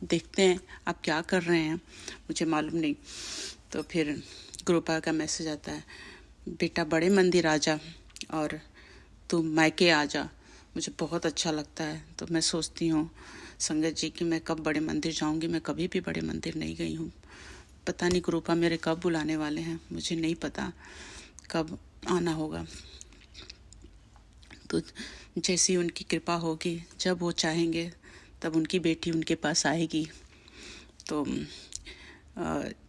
देखते हैं आप क्या कर रहे हैं, मुझे मालूम नहीं। तो फिर गुरुपा का मैसेज आता है, बेटा बड़े मंदिर आ जा और तू मायके आ जा। मुझे बहुत अच्छा लगता है। तो मैं सोचती हूँ संगत जी कि मैं कब बड़े मंदिर जाऊँगी, मैं कभी भी बड़े मंदिर नहीं गई हूँ। पता नहीं गुरुपा मेरे कब बुलाने वाले हैं, मुझे नहीं पता कब आना होगा। तो जैसी उनकी कृपा होगी, जब वो चाहेंगे तब उनकी बेटी उनके पास आएगी। तो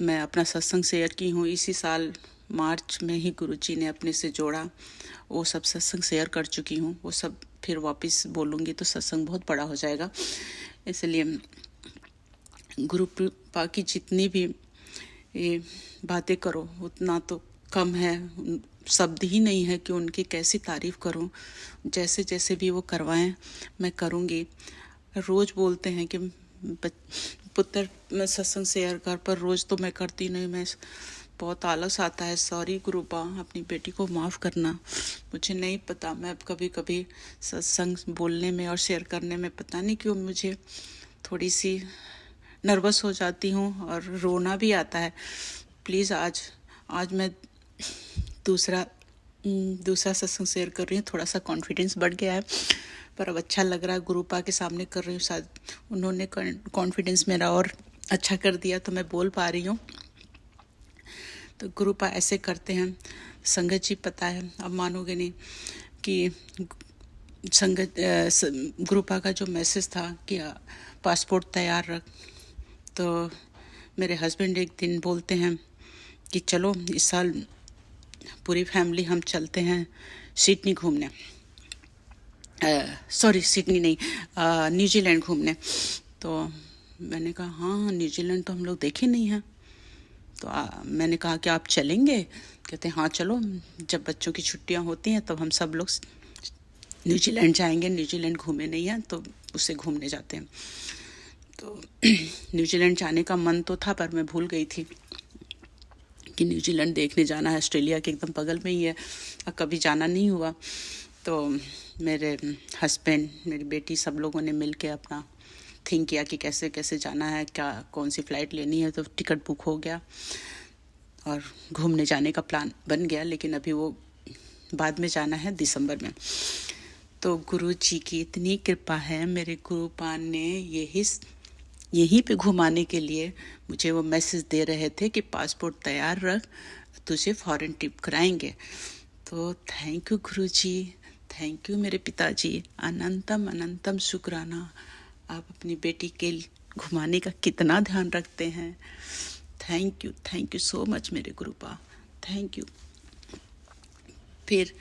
मैं अपना सत्संग शेयर की हूँ। इसी साल मार्च में ही गुरुजी ने अपने से जोड़ा, वो सब सत्संग शेयर कर चुकी हूँ। वो सब फिर वापस बोलूँगी तो सत्संग बहुत बड़ा हो जाएगा, इसलिए गुरु कृपा की जितनी भी ये बातें करो उतना तो कम है। शब्द ही नहीं है कि उनकी कैसी तारीफ़ करूं। जैसे जैसे भी वो करवाएं मैं करूंगी। रोज़ बोलते हैं कि पुत्र मैं सत्संग शेयर कर, पर रोज़ तो मैं करती नहीं, मैं बहुत आलस आता है। सॉरी गुरुपा, अपनी बेटी को माफ़ करना। मुझे नहीं पता, मैं कभी कभी सत्संग बोलने में और शेयर करने में पता नहीं क्यों मुझे थोड़ी सी नर्वस हो जाती हूँ और रोना भी आता है। प्लीज़ आज मैं दूसरा सत्संग शेयर कर रही हूँ। थोड़ा सा कॉन्फिडेंस बढ़ गया है, पर अब अच्छा लग रहा है। गुरुपा के सामने कर रही हूँ, शायद उन्होंने कॉन्फिडेंस मेरा और अच्छा कर दिया तो मैं बोल पा रही हूँ। तो गुरुपा ऐसे करते हैं। संगत जी पता है, अब मानोगे नहीं कि संगत गुरुपा का जो मैसेज था कि पासपोर्ट तैयार रख, तो मेरे हस्बैंड एक दिन बोलते हैं कि चलो इस साल पूरी फैमिली हम चलते हैं सिडनी घूमने, सॉरी सिडनी नहीं, न्यूजीलैंड घूमने। तो मैंने कहा हाँ, न्यूजीलैंड तो हम लोग देखे नहीं हैं। तो मैंने कहा कि आप चलेंगे? कहते हाँ चलो, जब बच्चों की छुट्टियां होती हैं तब हम सब लोग न्यूजीलैंड जाएंगे। न्यूजीलैंड घूमे नहीं हैं तो उसे घूमने जाते हैं। तो न्यूजीलैंड जाने का मन तो था, पर मैं भूल गई थी कि न्यूजीलैंड देखने जाना है। ऑस्ट्रेलिया के एकदम बगल में ही है और कभी जाना नहीं हुआ। तो मेरे हस्बैंड, मेरी बेटी, सब लोगों ने मिल के अपना थिंक किया कि कैसे कैसे जाना है, क्या कौन सी फ़्लाइट लेनी है। तो टिकट बुक हो गया और घूमने जाने का प्लान बन गया, लेकिन अभी वो बाद में जाना है दिसंबर में। तो गुरु जी की इतनी कृपा है, मेरे गुरुपा ने यहीं पे घुमाने के लिए मुझे वो मैसेज दे रहे थे कि पासपोर्ट तैयार रख, तुझे फॉरेन ट्रिप कराएंगे। तो thank you Guru ji, thank you मेरे पिताजी, अनंतम अनंतम शुक्राना। आप अपनी बेटी के घुमाने का कितना ध्यान रखते हैं। थैंक यू सो मच मेरे गुरुपा, थैंक यू। फिर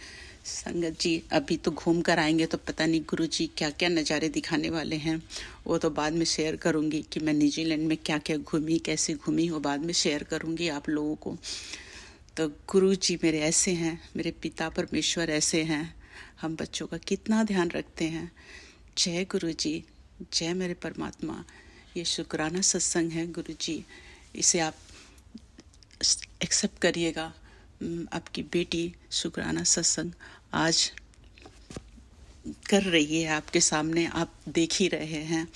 संगत जी अभी तो घूम कर आएंगे तो पता नहीं गुरु जी क्या क्या नज़ारे दिखाने वाले हैं। वो तो बाद में शेयर करूँगी कि मैं न्यूजीलैंड में क्या क्या घूमी, कैसे घूमी, वो बाद में शेयर करूँगी आप लोगों को। तो गुरु जी मेरे ऐसे हैं, मेरे पिता परमेश्वर ऐसे हैं, हम बच्चों का कितना ध्यान रखते हैं। जय गुरु जी, जय मेरे परमात्मा। ये शुक्राना सत्संग है गुरु जी, इसे आप एक्सेप्ट करिएगा। आपकी बेटी शुक्राना सत्संग आज कर रही है आपके सामने, आप देख ही रहे हैं।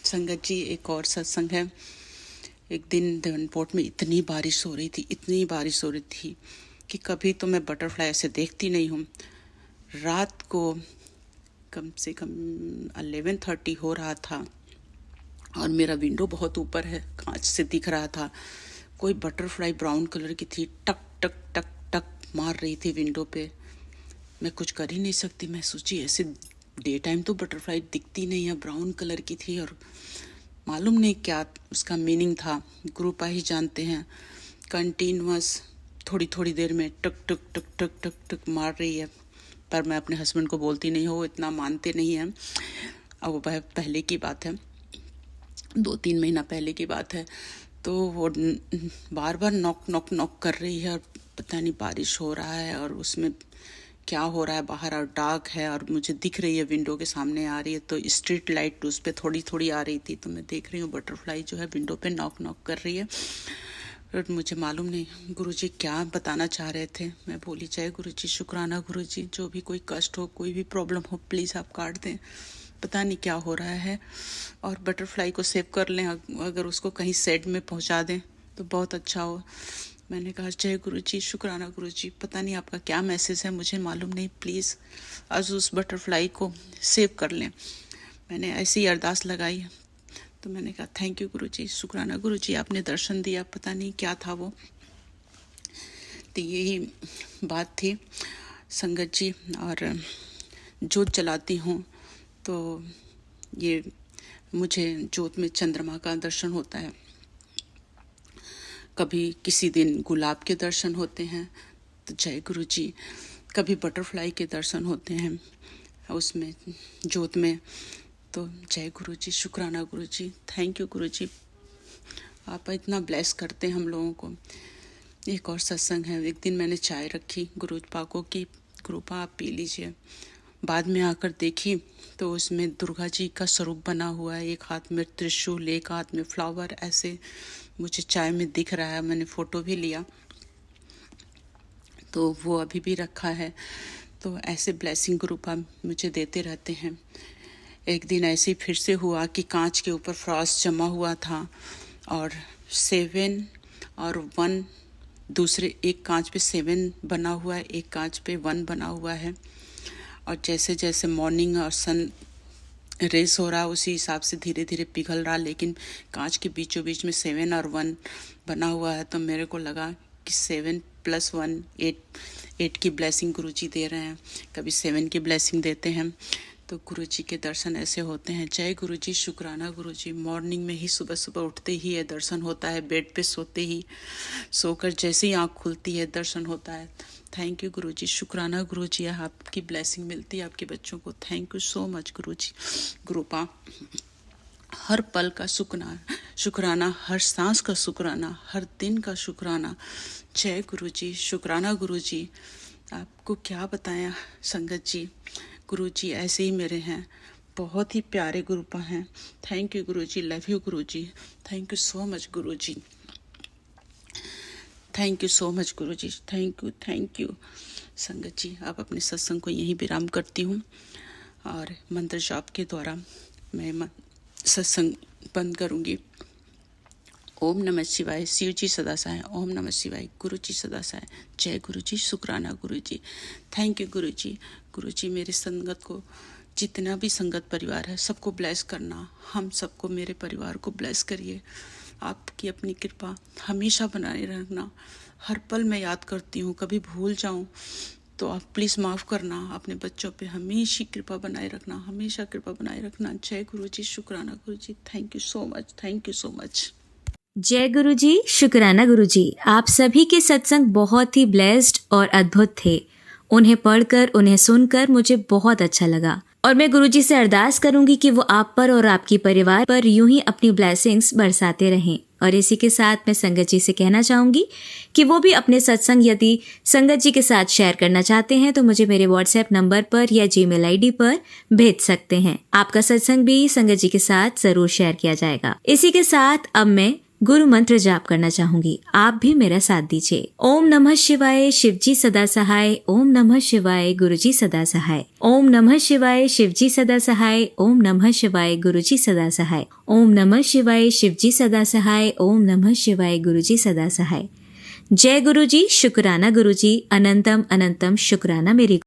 संगत जी एक और सत्संग है। एक दिन देवनपोर्ट में इतनी बारिश हो रही थी कि कभी तो मैं बटरफ्लाई ऐसे देखती नहीं हूँ। रात को कम से कम 11:30 हो रहा था और मेरा विंडो बहुत ऊपर है, कांच से दिख रहा था। कोई बटरफ्लाई ब्राउन कलर की थी, टक टक टक टक मार रही थी विंडो पे। मैं कुछ कर ही नहीं सकती। मैं सोची ऐसे डे टाइम तो बटरफ्लाई दिखती नहीं है, ब्राउन कलर की थी और मालूम नहीं क्या उसका मीनिंग था, गुरुपा ही जानते हैं। कंटिन्यूअस थोड़ी थोड़ी देर में टक टक टक टक टक टक मार रही है, पर मैं अपने हस्बैंड को बोलती नहीं हूँ, वो इतना मानते नहीं हैं। अब वो पहले की बात है, 2-3 महीना पहले की बात है। तो वो बार बार नॉक नॉक नॉक कर रही है और पता नहीं बारिश हो रहा है और उसमें क्या हो रहा है बाहर, और डार्क है और मुझे दिख रही है विंडो के सामने आ रही है। तो स्ट्रीट लाइट उस पर थोड़ी थोड़ी आ रही थी, तो मैं देख रही हूँ बटरफ्लाई जो है विंडो पे नॉक नॉक कर रही है। और मुझे मालूम नहीं गुरुजी क्या बताना चाह रहे थे। मैं बोली जय गुरुजी, शुक्राना गुरुजी, जो भी कोई कष्ट हो, कोई भी प्रॉब्लम हो, प्लीज़ आप काट दें। पता नहीं क्या हो रहा है। और बटरफ्लाई को सेव कर लें, अगर उसको कहीं शेड में पहुंचा दें तो बहुत अच्छा हो। मैंने कहा जय गुरुजी, शुक्राना गुरुजी, पता नहीं आपका क्या मैसेज है, मुझे मालूम नहीं, प्लीज़ आज उस बटरफ्लाई को सेव कर लें। मैंने ऐसी अरदास लगाई तो मैंने कहा थैंक यू गुरुजी, शुक्राना गुरुजी, आपने दर्शन दिया, पता नहीं क्या था वो। तो यही बात थी संगत जी। और जोत जलाती हूँ तो ये मुझे जोत में चंद्रमा का दर्शन होता है, कभी किसी दिन गुलाब के दर्शन होते हैं तो जय गुरु जी, कभी बटरफ्लाई के दर्शन होते हैं उसमें जोत में, तो जय गुरु जी, शुक्राना गुरु जी, थैंक यू गुरु जी, आप इतना ब्लेस करते हैं हम लोगों को। एक और सत्संग है, एक दिन मैंने चाय रखी गुरु पाकों की, कृपा आप पी लीजिए। बाद में आकर देखी तो उसमें दुर्गा जी का स्वरूप बना हुआ है, एक हाथ में त्रिशूल, एक हाथ में फ्लावर, ऐसे मुझे चाय में दिख रहा है। मैंने फ़ोटो भी लिया, तो वो अभी भी रखा है। तो ऐसे ब्लेसिंग ग्रुप आप मुझे देते रहते हैं। एक दिन ऐसे ही फिर से हुआ कि कांच के ऊपर फ्रॉस्ट जमा हुआ था और 7 और 1, दूसरे एक कांच पे 7 बना हुआ है, एक कांच पे 1 बना हुआ है। और जैसे जैसे मॉर्निंग और सन रेस हो रहा उसी हिसाब से धीरे धीरे पिघल रहा, लेकिन कांच के बीचों बीच में 7 और 1 बना हुआ है। तो मेरे को लगा कि 7 + 1 8 की ब्लेसिंग गुरुजी दे रहे हैं, कभी 7 की ब्लेसिंग देते हैं। तो गुरुजी के दर्शन ऐसे होते हैं। जय गुरुजी, शुक्राना गुरुजी। मॉर्निंग में ही सुबह सुबह उठते ही ये दर्शन होता है, बेड पे सोते ही, सोकर जैसे ही आँख खुलती है दर्शन होता है। थैंक यू गुरुजी, शुक्राना गुरुजी, आपकी ब्लेसिंग मिलती है आपके बच्चों को। थैंक यू सो मच गुरुजी। गुरुपा हर पल का शुक्राना, हर सांस का शुक्राना, हर दिन का शुक्राना। जय गुरुजी, शुक्राना गुरुजी। आपको क्या बताया संगत जी, गुरुजी ऐसे ही मेरे हैं, बहुत ही प्यारे गुरुपा हैं। Thank you Guruji, love you Guruji, thank you so much Guruji, thank you so much Guruji, thank you संगत जी। अब अपने सत्संग को यहीं विराम करती हूँ और मंत्र जाप के द्वारा मैं सत्संग बंद करूँगी। ओम नमः शिवाय, शिव जी सदा सहाय। ओम नमः शिवाय, गुरु जी सदा सहाय। जय गुरु जी, शुक्राना गुरु जी, थैंक यू गुरु जी। गुरु जी मेरी संगत को, जितना भी संगत परिवार है सबको ब्लेस करना, हम सबको, मेरे परिवार को ब्लेस करिए। आपकी अपनी कृपा हमेशा बनाए रखना। हर पल मैं याद करती हूँ, कभी भूल जाऊँ तो आप प्लीज़ माफ़ करना। अपने बच्चों पे हमेशा कृपा बनाए रखना, हमेशा कृपा बनाए रखना। जय गुरु जी, शुक्राना Guru ji, thank you so much, thank you so much. जय गुरु जी, शुक्राना गुरु जी। आप सभी के सत्संग बहुत ही ब्लेस्ड और अद्भुत थे। उन्हें पढ़कर, उन्हें सुनकर मुझे बहुत अच्छा लगा और मैं गुरु जी से अरदास करूंगी कि वो आप पर और आपकी परिवार पर यूं ही अपनी ब्लेसिंग्स बरसाते रहें। और इसी के साथ मैं संगत जी से कहना चाहूंगी कि वो भी अपने सत्संग यदि संगत जी के साथ शेयर करना चाहते हैं तो मुझे मेरे व्हाट्सएप नंबर पर या जीमेल आईडी पर भेज सकते हैं। आपका सत्संग भी संगत जी के साथ जरूर शेयर किया जाएगा। इसी के साथ अब मैं गुरु मंत्र जाप करना चाहूंगी, आप भी मेरा साथ दीजिए। ओम नमः शिवाय, शिवजी सदा सहाय। ओम नमः शिवाय, गुरुजी सदा सहाय। ओम नमः शिवाय, शिवजी सदा सहाय। ओम नमः शिवाय, गुरुजी सदा सहाय। ओम नमः शिवाय, शिवजी सदा सहाय। ओम नमः शिवाय, गुरुजी सदा सहाय। जय गुरुजी, शुक्राना गुरुजी, अनंतम अनंतम शुक्राना मेरी